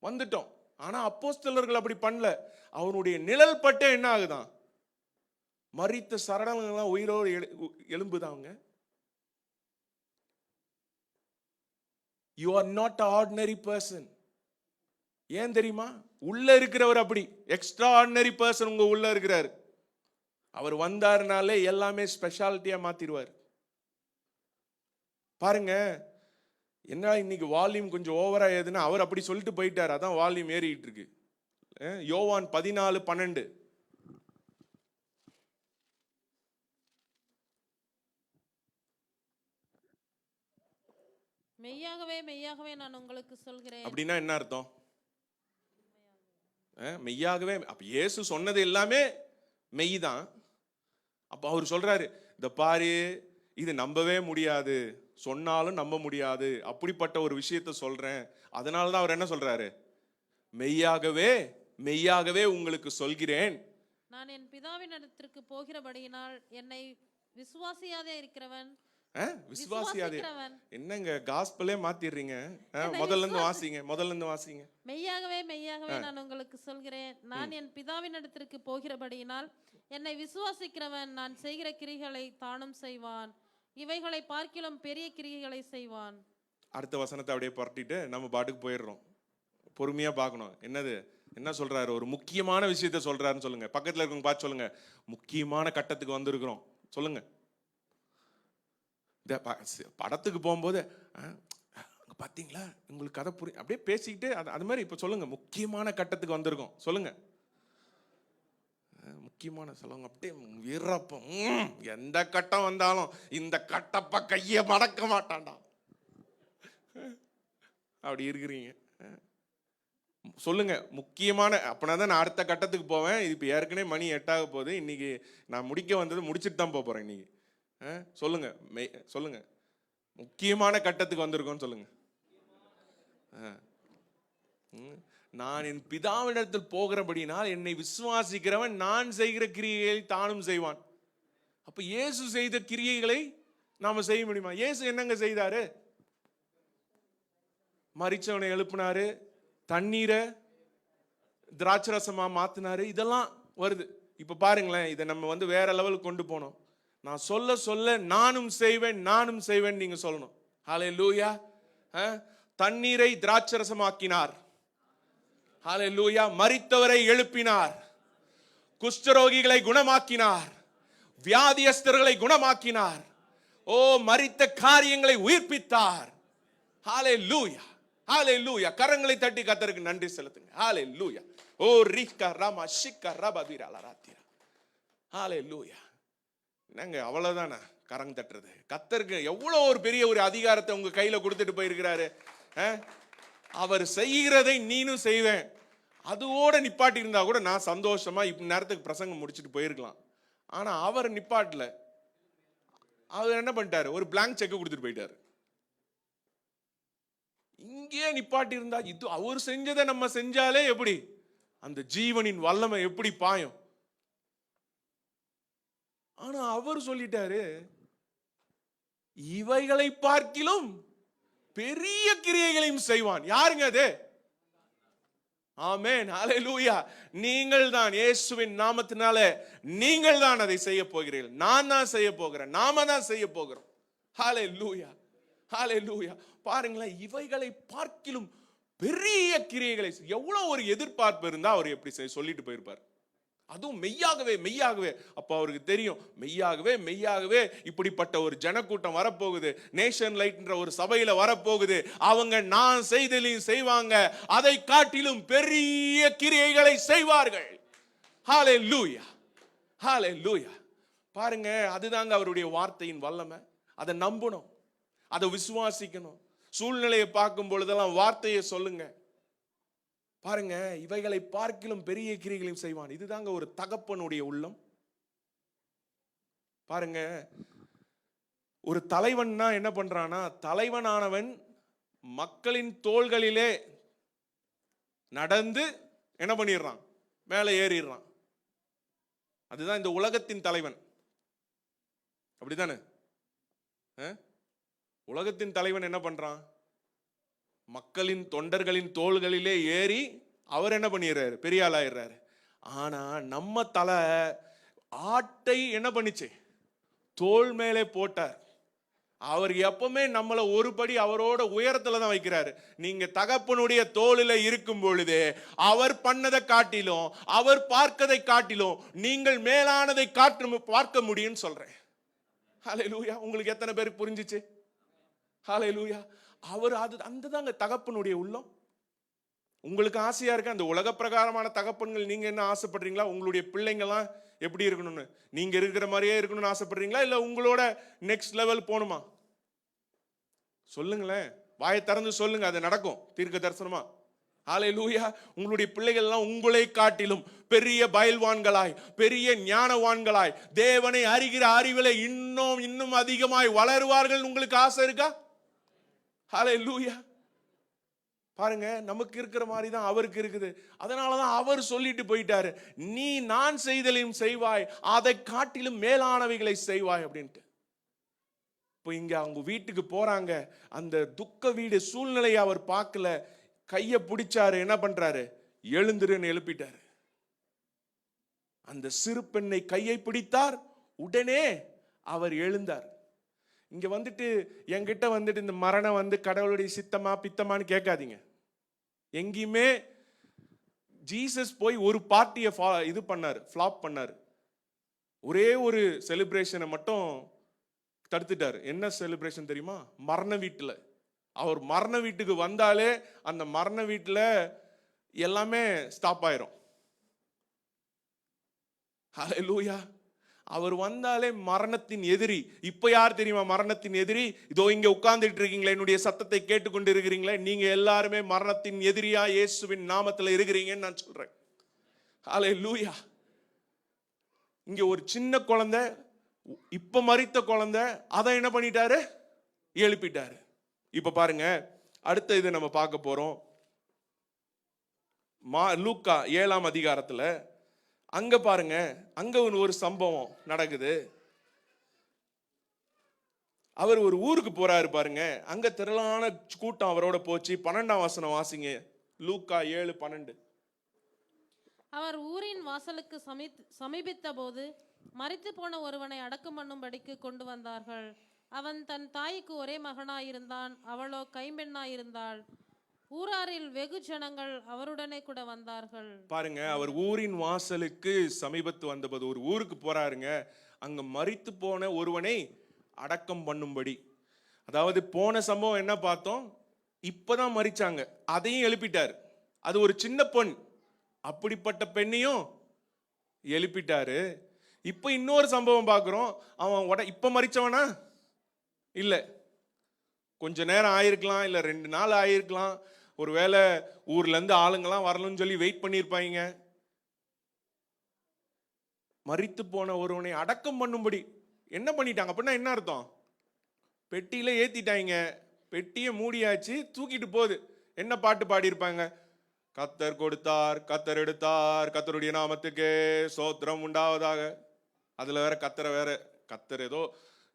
வந்துட்டோம். ஆனா அப்போஸ்தலர்கள் அப்படி பண்ணல. அவனுடைய நிழல் பட்டு என்ன ஆகுதான், மரித்த சரணங்கள்லாம் உயிரோடு எழும்புதாங்க. You are not an ordinary person. ஏன் தெரியுமா? உள்ள இருக்கிறவர் அப்படி எக்ஸ்ட்ரா ஆர்டினரி பர்சன் உங்க உள்ள இருக்கிறார். அவர் வந்தாருனாலே எல்லாமே ஸ்பெஷாலிட்டியா மாத்திடுவார். பாருங்க, என்ன இன்னைக்கு வால்யூம் கொஞ்சம் ஓவரா ஏதுன்னா அவர் அப்படி சொல்லிட்டு போயிட்டார், அதான் வால்யூம் ஏறிட்டு இருக்கு. யோவான் 14:12. மெய்யாகவே மெய்யாகவே நான் உங்களுக்கு சொல்கிறேன். அப்படின்னா என்ன அர்த்தம்? மெய்யாகவே, அப்ப இயேசு சொன்னது எல்லாமே மெய் தான். அப்ப அவர் சொல்றாரு, இந்த பாரு, இது நம்பவே முடியாது, சொன்னாலும் நம்ப முடியாது, அப்படிப்பட்ட ஒரு விஷயத்த சொல்றேன். அதனாலதான் அவர் என்ன சொல்றாரு? மெய்யாகவே மெய்யாகவே உங்களுக்கு சொல்கிறேன், நான் என் பிதாவின் இடத்திற்கு போகிறபடியினால் என்னை விசுவாசியாதே இருக்கிறவன் விசுவாசியாதே. விசுவாசிக்கிறவன். என்னங்க காஸ்பலே மாத்திடுறீங்க? முதல்ல இருந்து வாசிங்க. மெய்யாகவே மெய்யாகவே நான் உங்களுக்கு சொல்கிறேன், நான் என் பிதாவின் இடத்திற்கு போகிறபடியினால் என்னை விசுவாசிக்கிறவன் நான் செய்கிற கிரிகளை தானும் செய்வான், இவைகளை பார்க்கிலும் பெரிய கிரிகளை செய்வான். அடுத்த வசனத்தை அப்படியே புரட்டிட்டு நம்ம பாட்டுக்கு போயிடுறோம். பொறுமையா பார்க்கணும். என்னது, என்ன சொல்றாரு? ஒரு முக்கியமான விஷயத்த சொல்றாருன்னு சொல்லுங்க. பக்கத்துல இருக்கவங்க பார்த்து சொல்லுங்க, முக்கியமான கட்டத்துக்கு வந்திருக்கிறோம் சொல்லுங்க. இந்த படத்துக்கு போகும்போது அங்க பாத்தீங்களா, உங்களுக்கு கதை புரியும் அப்படியே பேசிக்கிட்டு அது மாதிரி இப்ப சொல்லுங்க, முக்கியமான கட்டத்துக்கு வந்திருக்கோம் சொல்லுங்க. முக்கியமான சொல்லுங்க, அப்படியே வீரப்பம். எந்த கட்டம் வந்தாலும் இந்த கட்டப்ப கைய மடக்க மாட்டான்டா, அப்படி இருக்கிறீங்க. சொல்லுங்க முக்கியமான. அப்படின்னா தான் நான் அடுத்த கட்டத்துக்கு போவேன். இது இப்போ ஏற்கனவே மணி 8 போகுது. இன்னைக்கு நான் முடிக்க வந்தது முடிச்சுட்டு தான் போறேன் இன்னைக்கு. சொல்லுங்க, சொல்லுங்க, முக்கியமான கட்டத்துக்கு வந்திருக்கோன்னு சொல்லுங்க. நான் என் பிதாவினிடத்தில் போகிறபடினால் என்னை விசுவாசிக்கிறவன் நான் செய்கிற கிரியைகளை தானும் செய்வான். அப்ப இயேசு செய்த கிரியைகளை நாம செய்ய முடியுமா? இயேசு என்னங்க செய்தாரு? மரிச்சவனை எழுப்பினாரு, தண்ணீரை திராட்சரசமா மாத்தினாரு. இதெல்லாம் வருது. இப்ப பாருங்களேன், இதை நம்ம வேற லெவலுக்கு கொண்டு போனோம். நான் சொல்ல சொல்ல நானும் செய்வேன் நீங்க சொல்லணும். ஹல்லேலூயா. தண்ணீரை திராட்சரசமாக்கினார். ஹல்லேலூயா. மரித்தவரை எழுப்பினார், குஷ்டரோகிகளை குணமாக்கினார், வியாதியஸ்தர்களை குணமாக்கினார், ஓ மரித்த காரியங்களை உயிர்ப்பித்தார். ஹல்லேலூயா, ஹல்லேலூயா. கரங்களை தட்டி கர்த்தருக்கு நன்றி செலுத்துங்க. ஹல்லேலூயா. ஓ ரிகா ராமா ஷிகா ரபதிரா லராத்திரா. ஹல்லேலூயா. என்னங்க அவ்வளவுதானா கரங்க தட்டுறது? கர்த்தருக்கு எவ்வளவு ஒரு பெரிய ஒரு அதிகாரத்தை உங்க கையில கொடுத்துட்டு போயிருக்கிறாரு. அவர் செய்கிறதை நீனும் செய்வேன். அதோட நிப்பாட்டி இருந்தா கூட நான் சந்தோஷமா இப்ப நேரத்துக்கு பிரசங்கம் முடிச்சுட்டு போயிருக்கலாம். ஆனா அவர் நிப்பாட்டல. அவர் என்ன பண்ணிட்டாரு? ஒரு பிளாங்க் செக் கொடுத்துட்டு போயிட்டாரு. இங்கே நிப்பாட்டி இருந்தா, இது அவர் செஞ்சதை நம்ம செஞ்சாலே எப்படி அந்த ஜீவனின் வல்லமை எப்படி பாயும்? ஆனா அவர் சொல்லிட்டாரு, இவைகளை பார்க்கிலும் பெரிய கிரியைகளையும் செய்வான். யாருங்க அது? ஆமென், ஹல்லேலூயா. நீங்கள் தான் இயேசுவின் நாமத்தினால நீங்கள் தான் அதை செய்ய போகிறீர்கள். நான் தான் செய்ய போகிறேன், நாம தான் செய்ய போகிறோம். ஹல்லேலூயா, ஹல்லேலூயா. பாருங்களேன், இவைகளை பார்க்கிலும் பெரிய கிரியைகளை. எவ்வளவு ஒரு எதிர்பார்ப்பு இருந்தா அவர் எப்படி சொல்லிட்டு போயிருப்பார்? அதுவும் மெய்யாகவே மெய்யாகவே. அப்ப அவருக்கு தெரியும், மெய்யாகவே மெய்யாகவே இப்படிப்பட்ட ஒரு ஜனக்கூட்டம் வரப்போகுது, நேஷன் லைட்ன்ற ஒரு சபையில வரப்போகுது. அவங்க நான் செய்தலையும் செய்வாங்க, அதை காட்டிலும் பெரிய கிரியைகளை செய்வார்கள். ஹல்லேலூயா, ஹல்லேலூயா. பாருங்க, அதுதாங்க அவருடைய வார்த்தையின் வல்லமை. அதை நம்பணும், அதை விசுவாசிக்கணும். சூழ்நிலையை பார்க்கும் பொழுதெல்லாம் வார்த்தையை சொல்லுங்க. பாருங்க, இவைகளை பார்க்கிலும் பெரிய கிரியைகளையும் செய்வான். இதுதாங்க ஒரு தகப்பனுடைய உள்ளம். பாருங்க, ஒரு தலைவன்னா என்ன பண்றானா, தலைவனானவன் மக்களின் தோள்களிலே நடந்து என்ன பண்ணிடுறான்? மேலே ஏறிடுறான். அதுதான் இந்த உலகத்தின் தலைவன். அப்படித்தானே? உலகத்தின் தலைவன் என்ன பண்றான்? மக்களின் தொண்டர்களின் தோள்களிலே ஏறி அவர் என்ன பண்ணிடுறாரு? பெரிய ஆளாயிடுறாரு. ஆனா நம்ம தலை ஆட்டை என்ன பண்ணிச்சு? தோள் மேலே போட்டார். அவர் எப்பவுமே நம்மளை ஒரு படி அவரோட உயரத்துல தான் வைக்கிறாரு. நீங்க தகப்பனுடைய தோளில இருக்கும் பொழுது அவர் பண்ணதை காட்டிலும், அவர் பார்க்கதை காட்டிலும் நீங்கள் மேலானதை பார்க்க முடியும்னு சொல்றேன். ஹல்லேலூயா. உங்களுக்கு எத்தனை பேருக்கு புரிஞ்சிச்சு? ஹல்லேலூயா. அவர் அந்த தாங்க தகப்பனுடைய உள்ளம். உங்களுக்கு ஆசையா இருக்க அந்த உலக பிரகாரமான தகப்பன்கள் நீங்க என்ன ஆசைப்படுறீங்களா? உங்களுடைய பிள்ளைங்கலாம் எப்படி இருக்கணும்னு, நீங்க இருக்கிற மாதிரியே இருக்கணும்னு ஆசைப்படுறீங்களா? இல்ல உங்களோட நெக்ஸ்ட் லெவல் போகணுமா? சொல்லுங்களேன், வாயை திறந்து சொல்லுங்க, அது நடக்கும் தீர்க்க தரிசனமா. ஹல்லேலூயா. உங்களுடைய பிள்ளைகள் எல்லாம் உங்களை காட்டிலும் பெரிய பயில்வான்களாய், பெரிய ஞானவான்களாய், தேவனை அறிகிற அறிவிலே இன்னும் அதிகமாய் வளருவார்கள். உங்களுக்கு ஆசை இருக்கா? ஹல்லேலூயா. பாருங்க, நமக்கு இருக்கிற மாதிரி தான் அவருக்கு இருக்குது. அதனாலதான் அவர் சொல்லிட்டு போயிட்டாரு, நீ நான் செய்தலையும் செய்வாய், அதை காட்டிலும் மேலானவைகளை செய்வாய் அப்படின்ட்டு. இப்போ இங்க அவங்க வீட்டுக்கு போறாங்க. அந்த துக்க வீடு சூழ்நிலையை அவர் பார்க்கல, கையை பிடிச்சாரு, என்ன பண்றாரு, எழுந்துருன்னு எழுப்பிட்டாரு. அந்த சிறு பெண்ணை கையை பிடித்தார், உடனே அவர் எழுந்தார். இங்க வந்துட்டு என்கிட்ட வந்துட்டு இந்த மரணம் கடவுளுடைய சித்தமா பித்தமான்னு கேட்காதீங்க. எங்கேயுமே ஜீசஸ் போய் ஒரு பார்ட்டியை இது பண்ணாரு, ஃபிளாப் பண்ணாரு. ஒரே ஒரு செலிப்ரேஷனை மட்டும் தடுத்துட்டாரு. என்ன செலிப்ரேஷன் தெரியுமா? மரண வீட்டுல. அவர் மரண வீட்டுக்கு வந்தாலே அந்த மரண வீட்டுல எல்லாமே ஸ்டாப் ஆயிரும். ஹல்லேலூயா. அவர் வந்தாலே மரணத்தின் எதிரி. இப்ப யார் தெரியுமா மரணத்தின் எதிரி? இதோ இங்க உட்கார்ந்துட்டு இருக்கீங்களே, என்னுடைய சத்தத்தை கேட்டுக்கொண்டு இருக்கிறீங்களே, நீங்க எல்லாருமே மரணத்தின் எதிரியா இயேசுவின் நாமத்துல இருக்கிறீங்கன்னு நான் சொல்றேன். ஹல்லேலூயா. இங்க ஒரு சின்ன குழந்தை, இப்ப மரித்த குழந்தை, அதை என்ன பண்ணிட்டாரு, எழுப்பிட்டாரு. இப்ப பாருங்க, அடுத்த இது நம்ம பார்க்க போறோம். லூக்கா 7ஆம் அதிகாரத்துல அங்க பாருங்க, அங்க ஒரு சம்பவம் நடக்குது. அவர் ஒரு ஊருக்கு போறாரு பாருங்க. அங்க திரளான கூட்டம் அவரோட போச்சு. 12ஆம் வசனம் வாசிங்க. லூக்கா 7:12. அவர் ஊரின் வாசலுக்கு சமீபித்த போது மரித்து போன ஒருவனை அடக்கம் பண்ணும்படிக்கு கொண்டு வந்தார்கள். அவன் தன் தாய்க்கு ஒரே மகனாயிருந்தான், அவளோ கைம்பெண்ணாயிருந்தாள். ஊராரில் வெகு ஜனங்கள் அவருடனே கூட வந்தார்கள். பாருங்க, அவர் ஊரின் வாசலுக்கு சமீபத்து வந்தபோது, ஒரு ஊருக்கு போறாருங்க. அங்க மரித்து போன ஒருவனை அடக்கம் பண்ணும்படி. அதாவது போன சம்பவம் என்ன பார்த்தோம், இப்பதான் மரிச்சாங்க, அதையும் எழுப்பிட்டாரு. அது ஒரு சின்ன பெண், அப்படிப்பட்ட பெண்ணையும் எழுப்பிட்டாரு. இப்ப இன்னொரு சம்பவம் பார்க்கிறோம். அவன் இப்ப மரிச்சவனா இல்ல, கொஞ்ச நேரம் ஆயிருக்கலாம், இல்ல 2 நாள் ஆயிருக்கலாம். ஒருவேளை ஊர்ல இருந்து ஆளுங்கெல்லாம் வரணும்னு சொல்லி வெயிட் பண்ணிருப்பாங்க. மரித்து போன ஒருவனை அடக்கம் பண்ணும்படி என்ன பண்ணிட்டாங்க அப்படின்னா என்ன அர்த்தம்? பெட்டியில ஏத்திட்டாங்க, பெட்டியை மூடியாச்சு, தூக்கிட்டு போகுது. என்ன பாட்டு பாடியிருப்பாங்க? கத்தர் கொடுத்தார், கத்தர் எடுத்தார், கத்தருடைய நாமத்துக்கு சோத்திரம் உண்டாவதாக. அதுல வேற கத்தரை வேற, கத்தர்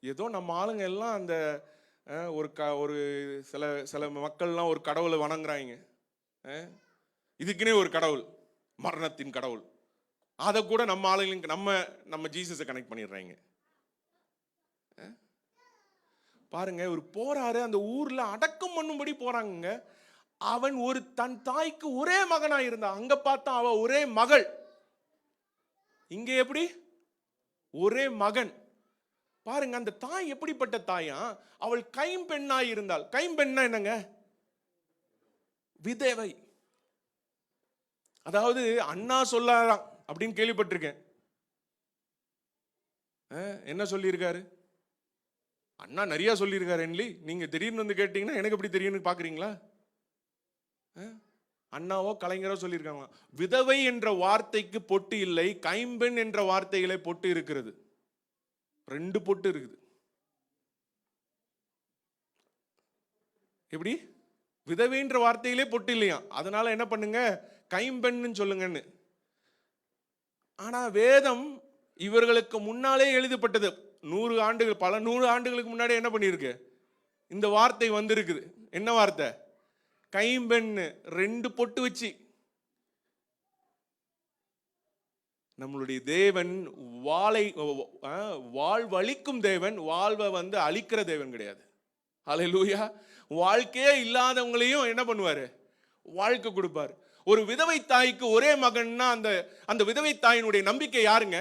ஏதோ நம்ம ஆளுங்க எல்லாம் அந்த ஒரு சில மக்கள்லாம் ஒரு கடவுளை வணங்குறாங்க. இதுக்குன்னே ஒரு கடவுள், மரணத்தின் கடவுள். அதை கூட நம்ம ஆளுங்களுக்கு நம்ம ஜீசஸை கனெக்ட் பண்ணிடுறாங்க. பாருங்க, ஒரு போறாரு, அந்த ஊர்ல அடக்கம் பண்ணும்படி போறாங்க. அவன் தன் தாய்க்கு ஒரே மகனா இருந்தான். அங்க பார்த்தா அவ ஒரே மகள், இங்க எப்படி ஒரே மகன். பாருங்க, அந்த தாய் எப்படிப்பட்ட தாயா? அவள் கைம்பெண்ணாய் இருந்தாள். கைம்பெண்ணா என்னங்க? விதவை. அதாவது அண்ணா சொல்லாராம் அப்படின்னு கேள்விப்பட்டிருக்கேன். என்ன சொல்லியிருக்காரு? அண்ணா நிறைய சொல்லியிருக்காரு. நீங்க திடீர்னு வந்து கேட்டீங்கன்னா எனக்கு எப்படி தெரியும்னு பாக்குறீங்களா? அண்ணாவோ கலைஞரோ சொல்லியிருக்காங்க. விதவை என்ற வார்த்தைக்கு பொட்டு இல்லை, கைம்பெண் என்ற வார்த்தைகளை பொட்டு இருக்கிறது. 2 பொட்டு இருக்குது. எப்படி? விதவைன்ற வார்த்தையிலே பொட்டு இல்லையா, அதனால என்ன பண்ணுங்க, கைம்பெண்ணு சொல்லுங்கன்னு. ஆனா வேதம் இவர்களுக்கு முன்னாலே எழுதப்பட்டது. 100 ஆண்டுகள், பல 100 ஆண்டுகளுக்கு முன்னாடி என்ன பண்ணிருக்கு, இந்த வார்த்தை வந்திருக்குது. என்ன வார்த்தை? கைம்பெண்ணு. 2 பொட்டு வச்சு. நம்மளுடைய தேவன் வாழ்வழிக்கும் தேவன், வாழ்வை அழிக்கிற தேவன் கிடையாது. ஹல்லேலூயா. வாழ்க்கையே இல்லாதவங்களையும் என்ன பண்ணுவாரு, வாழ்க்கை கொடுப்பார். ஒரு விதவை தாய்க்கு ஒரே மகன்னா அந்த விதவை தாயினுடைய நம்பிக்கை யாருங்க?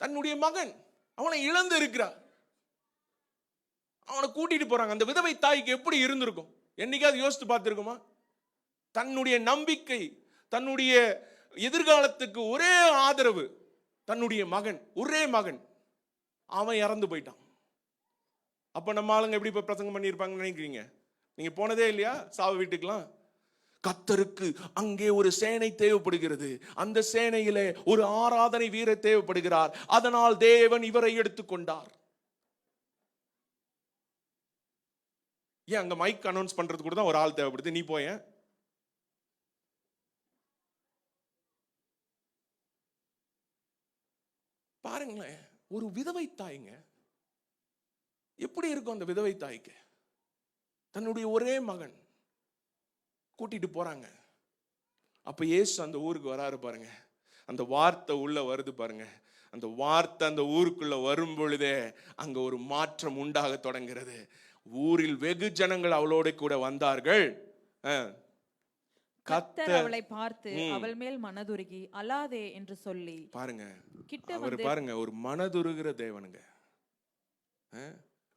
தன்னுடைய மகன். அவனை இழந்து இருக்கிறார். அவனை கூட்டிட்டு போறாங்க. அந்த விதவை தாய்க்கு எப்படி இருந்திருக்கும்? என்னைக்காவது யோசித்து பார்த்திருக்குமா? தன்னுடைய நம்பிக்கை, தன்னுடைய எதிர்காலத்துக்கு ஒரே ஆதரவு தன்னுடைய மகன், ஒரே மகன், அவன் இறந்து போயிட்டான். அப்ப நம்ம ஆளுங்க எப்படி போய் பிரசங்கம் பண்ணியிருப்பாங்கன்னு நினைக்கிறீங்க? நீங்க போனதே இல்லையா சாவு வீட்டுக்கெல்லாம்? கர்த்தருக்கு அங்கே ஒரு சேனை தேவைப்படுகிறது. அந்த சேனையில ஒரு ஆராதனை வீரர் தேவைப்படுகிறார். அதனால் தேவன் இவரை எடுத்துக்கொண்டார். ஏன் அங்க மைக் அனௌன்ஸ் பண்றது கூட தான் ஒரு ஆள் தேவைப்படுது. நீ போய பாருங்களேன், ஒரு விதவை தாய்ங்க, எப்படி இருக்கும் அந்த விதவை தாய்க்கு? தன்னுடைய ஒரே மகன் கூட்டிட்டு போறாங்க. அப்ப இயேசு அந்த ஊருக்கு வராரு பாருங்க. அந்த வார்த்தை உள்ள வருது பாருங்க. அந்த வார்த்தை அந்த ஊருக்குள்ள வரும் பொழுதே அங்க ஒரு மாற்றம் உண்டாக தொடங்கிறது. ஊரில் வெகு ஜனங்கள் அவளோட கூட வந்தார்கள். கர்த்தர் அவளை பார்த்து அவள் மேல் மனதுருகி அழாதே என்று சொல்லி பாருங்க, கிட்ட அவர் பாருங்க ஒரு மனதுருகிற தேவனுங்க.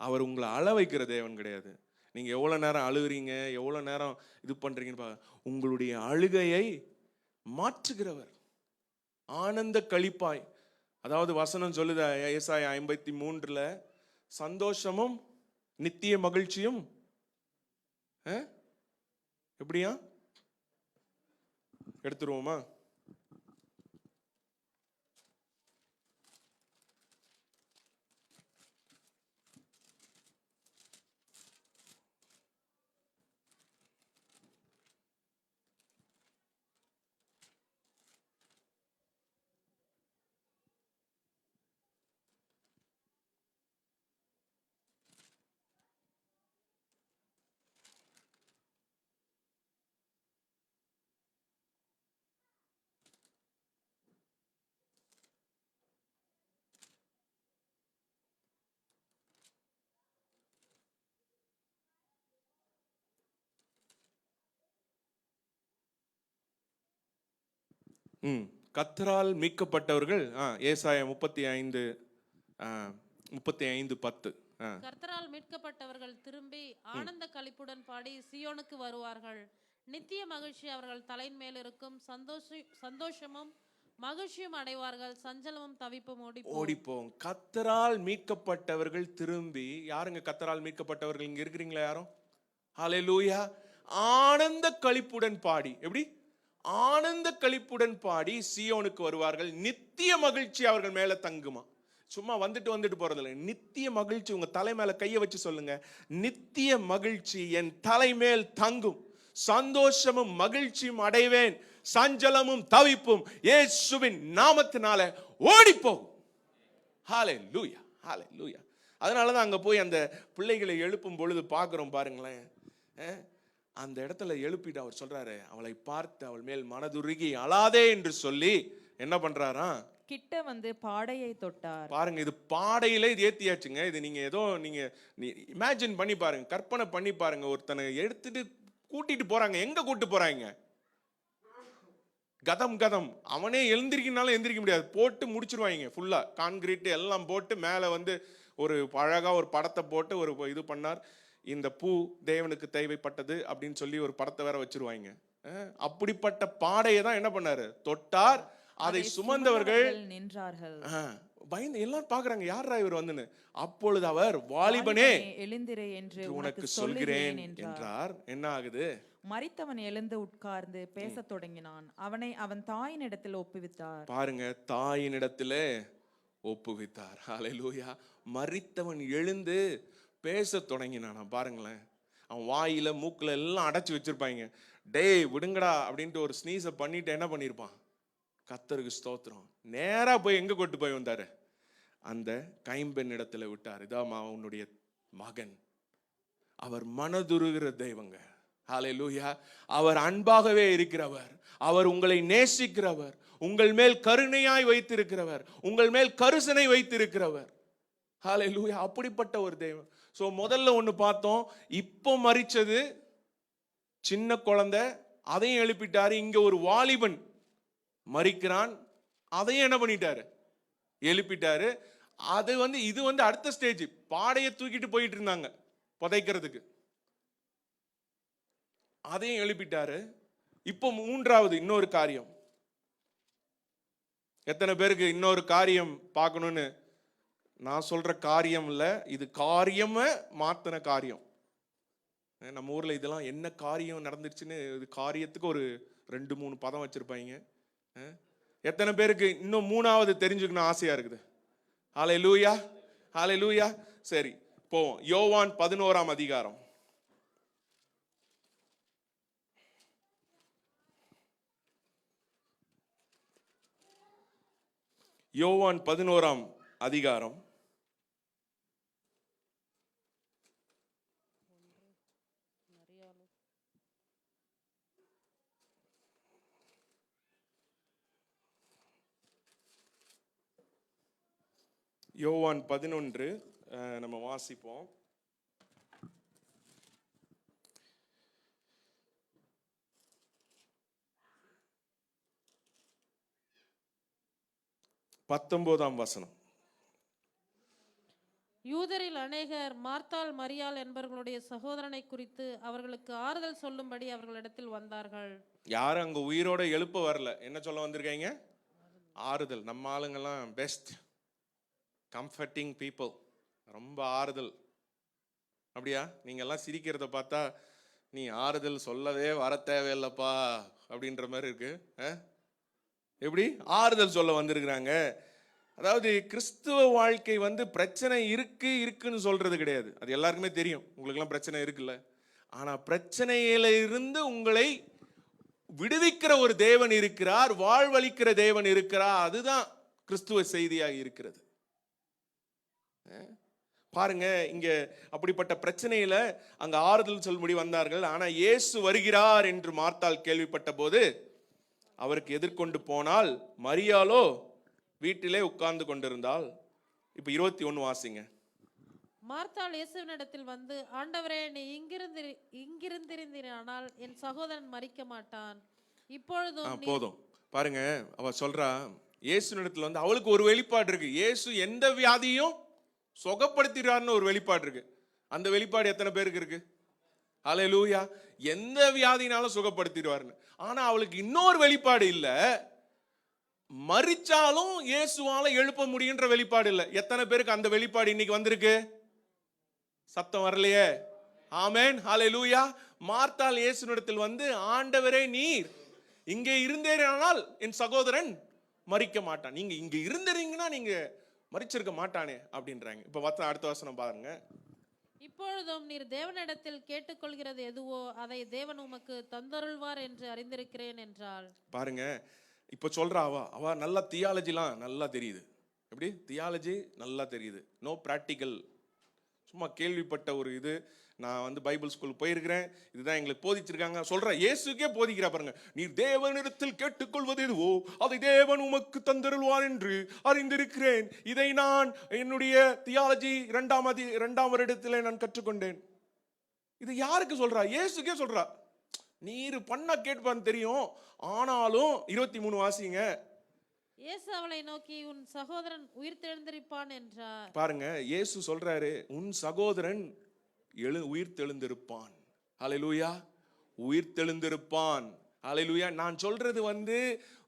அவர் உங்களை அழ வைக்கிற தேவன் கிடையாது. நீங்க எவ்வளவு நேரம் அழுகுறீங்க, எவ்வளவு நேரம் இது பண்றீங்கன்னு உங்களுடைய அழுகையை மாற்றுகிறவர். ஆனந்த களிப்பாய், அதாவது வசனம் சொல்லுத ஏசாயா 53 சந்தோஷமும் நித்திய மகிழ்ச்சியும் எப்படியா எடுத்துருவோமா? கர்த்தரால் மீட்கப்பட்டவர்கள் ஏசாயா 35:10. கர்த்தரால் மீட்கப்பட்டவர்கள் திரும்பி ஆனந்த களிப்புடன் பாடி சியோனுக்கு வருவார்கள். நித்திய மகிழ்ச்சி அவர்கள் தலையின் மேல் இருக்கும். சந்தோஷமும் மகிழ்ச்சியும் அடைவார்கள். சஞ்சலமும் தவிப்பும் ஓடிப்போம். கர்த்தரால் மீட்கப்பட்டவர்கள் திரும்பி, யாருங்க கர்த்தரால் மீட்கப்பட்டவர்கள்? இங்க இருக்கிறீங்களா யாரும்? ஹல்லேலூயா. ஆனந்த களிப்புடன் பாடி, எப்படி ஆனந்த களிப்புடன் பாடி சியோனுக்கு வருவார்கள். நித்திய மகிழ்ச்சி அவர்கள் மேல தங்குமா? சும்மா வந்துட்டு போறதில்லை. நித்திய மகிழ்ச்சி. உங்க தலை மேல கையை வச்சு சொல்லுங்க, நித்திய மகிழ்ச்சி என் தலை மேல் தங்கும். சந்தோஷமும் மகிழ்ச்சியும் அடைவேன். சஞ்சலமும் தவிப்பும் இயேசுவின் நாமத்தினால ஓடிப்போகும். ஹல்லேலூயா, ஹல்லேலூயா. அதனாலதான் அங்க போய் அந்த பிள்ளைகளை எழுப்பும் பொழுது பார்க்கிறோம் பாருங்களேன். அந்த இடத்துல எழுப்பிட்டு அவர் சொல்றாரு, அவளை பார்த்து அவள் மேல் மனதுருகி அழாதே என்று சொல்லி என்ன பண்றாரா? கிட்ட வந்து பாடையை தொட்டார். பாருங்க, இது பாடையில இது ஏத்தியாச்சுங்க. இது நீங்க ஏதோ நீங்க இமேஜின் பண்ணி பாருங்க, கற்பனை பண்ணி பாருங்க. ஒருத்தனை எடுத்துட்டு கூட்டிட்டு போறாங்க. எங்க கூட்டு போறாங்க? கதம். அவனே எழுந்திருக்கனாலும் எந்திரிக்க முடியாது. போட்டு முடிச்சிருவாங்க. ஃபுல்லா கான்கிரீட் எல்லாம் போட்டு மேல வந்து ஒரு அழகா ஒரு படத்தை போட்டு ஒரு இது பண்ணார். இந்த பூ தேவனுக்கு தேவைப்பட்டது அப்படின்னு சொல்லி ஒரு படத்தை வேற வச்சிருவாங்க. அப்படிப்பட்ட பாடையை தான் என்ன பண்ணாரு? தொட்டார். அதை சுமந்தவர்கள் நின்றார்கள். பயந்து எல்லாரும் பாக்குறாங்க, யாரா இவர் வந்துன்னு. அப்பொழுது அவர், வாலிபனே எழுந்திரு என்று உனக்கு சொல்கிறேன் என்றார். என்ன ஆகுது? மரித்தவன் எழுந்து உட்கார்ந்து பேசத் தொடங்கினான். அவனை அவன் தாயினிடத்தில் ஒப்புவித்தார். பாருங்க, தாயினிடத்திலே ஒப்புவித்தார். ஹல்லேலூயா. மரித்தவன் எழுந்து பேச தொடங்கினானா. பாருங்களேன், அவன் வாயில மூக்குல எல்லாம் அடைச்சு வச்சிருப்பாங்க. டேய் விடுங்கடா அப்படின்ட்டு ஒரு ஸ்னீஸை பண்ணிட்டு என்ன பண்ணிருப்பான்? கர்த்தருக்கு ஸ்தோத்திரம். நேரா போய் எங்க கொண்டு போய் வந்தாரு? அந்த கைம்பெண் இடத்துல விட்டார். இதான் உன்னுடைய மகன். அவர் மனதுருகிற தெய்வங்க. ஹல்லேலூயா. அவர் அன்பாகவே இருக்கிறவர். அவர் உங்களை நேசிக்கிறவர். உங்கள் மேல் கருணையாய் வைத்திருக்கிறவர். உங்கள் மேல் கருசனை வைத்திருக்கிறவர். ஹல்லேலூயா. அப்படிப்பட்ட ஒரு தெய்வம். சோ முதல்ல ஒண்ணு பார்த்தோம். இப்போ மரிச்சது சின்ன குழந்தை, அதையும் எழுப்பிட்டாரு. இங்க ஒரு வாலிபன் மரிக்கிறான், அதையும் என்ன பண்ணிட்டாரு? எழுப்பிட்டாரு. அது இது அடுத்த ஸ்டேஜ். பாடையை தூக்கிட்டு போயிட்டு இருந்தாங்க புதைக்கிறதுக்கு, அதையும் எழுப்பிட்டாரு. இப்போ மூன்றாவது இன்னொரு காரியம். எத்தனை பேருக்கு இன்னொரு காரியம் பார்க்கணும்னு? நான் சொல்ற காரியம் இல்ல, இது காரியமே மாத்தின காரியம். நம்ம ஊர்ல இதெல்லாம் என்ன காரியம் நடந்துருச்சுன்னு இது காரியத்துக்கு ஒரு 2-3 பதம் வச்சிருப்பாங்க. எத்தனை பேருக்கு இன்னும் மூணாவது தெரிஞ்சுக்கணும் ஆசையா இருக்குது? ஹல்லேலூயா, ஹல்லேலூயா. சரி, போவோம். யோவான் 11ஆம் அதிகாரம். யோவான் 11ஆம் அதிகாரம். யோவான் 11 நம்ம வாசிப்போம். பத்தொன்பதாம் வசனம். யூதரில் அநேகர் மார்த்தாள் மரியாள் என்பவர்களுடைய சகோதரனை குறித்து அவர்களுக்கு ஆறுதல் சொல்லும்படி அவர்களிடத்தில் வந்தார்கள். யாரும் அங்க உயிரோட எழுப்ப வரல. என்ன சொல்ல வந்திருக்கீங்க? ஆறுதல். நம்ம ஆளுங்கெல்லாம் பெஸ்ட் கம்ஃபர்டிங் பீப்புள், ரொம்ப ஆறுதல். அப்படியா? நீங்க எல்லாம் சிரிக்கிறத பார்த்தா நீ ஆறுதல் சொல்லவே வர தேவையில்லப்பா அப்படின்ற மாதிரி இருக்கு. எப்படி ஆறுதல் சொல்ல வந்திருக்கிறாங்க? அதாவது கிறிஸ்துவ வாழ்க்கை பிரச்சனை இருக்குன்னு சொல்றது கிடையாது. அது எல்லாருக்குமே தெரியும். உங்களுக்கெல்லாம் பிரச்சனை இருக்குல்ல. ஆனா பிரச்சனையில இருந்து உங்களை விடுவிக்கிற ஒரு தேவன் இருக்கிறார், வாழ்வளிக்கிற தேவன் இருக்கிறார். அதுதான் கிறிஸ்துவ செய்தியாக இருக்கிறது. பாருங்க, இங்க அப்படிப்பட்ட பிரச்சனையில அங்க ஆறுதல் சொல்லும்படி வந்தார்கள். ஆனா இயேசு வருகிறார் என்று மார்த்தாள் கேள்விப்பட்ட போது அவருக்கு எதிர்கொண்டு போனால், மரியாளோ வீட்டிலே உட்கார்ந்து கொண்டிருந்தாள். இப்ப 21 வாசிங்க. மார்த்தாள் இயேசுவினிடத்தில் வந்து, ஆண்டவரே, நீ இங்கிருந்திருந்தீரானால் என் சகோதரன் மரிக்க மாட்டான். இப்பொழுதும் போதும். பாருங்க, அவ சொல்றா இயேசுவினிடத்தில் அவளுக்கு ஒரு வெளிப்பாடு இருக்கு. இயேசு எந்த வியாதியும் சுகப்படுத்திடுறாருன்னு ஒரு வெளிப்பாடு இருக்கு. அந்த வெளிப்பாடு எத்தனை பேருக்கு இருக்கு? ஹல்லேலூயா. எந்த வியாதினாலும் சுகப்படுத்திடுவாருன்னு. ஆனா அவளுக்கு இன்னொரு வெளிப்பாடு இல்ல, மரிச்சாலும் இயேசுவால எழுப்ப முடியுன்ற வெளிப்பாடு இல்ல. எத்தனை பேருக்கு அந்த வெளிப்பாடு இன்னைக்கு வந்திருக்கு? சத்தம் வரலையே. ஆமென், ஹல்லேலூயா. மார்த்தாள் இயேசுவினிடத்தில் வந்து, ஆண்டவரே, நீர் இங்கே இருந்தேனால் என் சகோதரன் மரிக்க மாட்டான். நீங்க இங்க இருந்தீங்கன்னா நீங்க மரிச்சிருக்க மாட்டானே அப்படின்றாங்க. இப்ப அடுத்த வசனம் பாருங்க. இப்பொழுதும் நீர் தேவனிடத்தில் கேட்டுக்கொள்கிறது எதுவோ அதை தேவன் உமக்கு தந்தருள்வார் என்று அறிந்திருக்கிறேன் என்றாள். பாருங்க, இப்ப சொல்றா அவ நல்ல தியாலஜிலாம் நல்லா தெரியுது. எப்படி தியாலஜி நல்லா தெரியுது. நோ பிராக்டிக்கல், சும்மா கேள்விப்பட்ட ஒரு இது. நான் பைபிள் ஸ்கூல் போயிருக்கிறேன், இதுதான் எங்களுக்கு போதிச்சிருக்காங்க சொல்ற. இயேசுக்கே போதிக்கிறா பாருங்க. நீ தேவனிடத்தில் கேட்டுக்கொள்வது எதுவோ அதை தேவன் உமக்கு தந்தருள்வார் என்று அறிந்திருக்கிறேன். இதை நான் என்னுடைய தியாலஜி 2ஆம் வருடத்தில் நான் கற்றுக்கொண்டேன். இது யாருக்கு சொல்றா? இயேசுக்கே சொல்றா. நீர் பண்ண கேட்பான்னு தெரியும், ஆனாலும் 23 வாசிங்க. இயேசு அவளை நோக்கி, உன் சகோதரன் உயிர்த்தெழுந்திருப்பான் என்றார். பாருங்க, இயேசு சொல்றாரு, உன் சகோதரன் உயிர்த்தெழுந்திருப்பான். ஹல்லேலூயா, உயிர்த்தெழுந்திருப்பான். ஹல்லேலூயா. நான் சொல்றது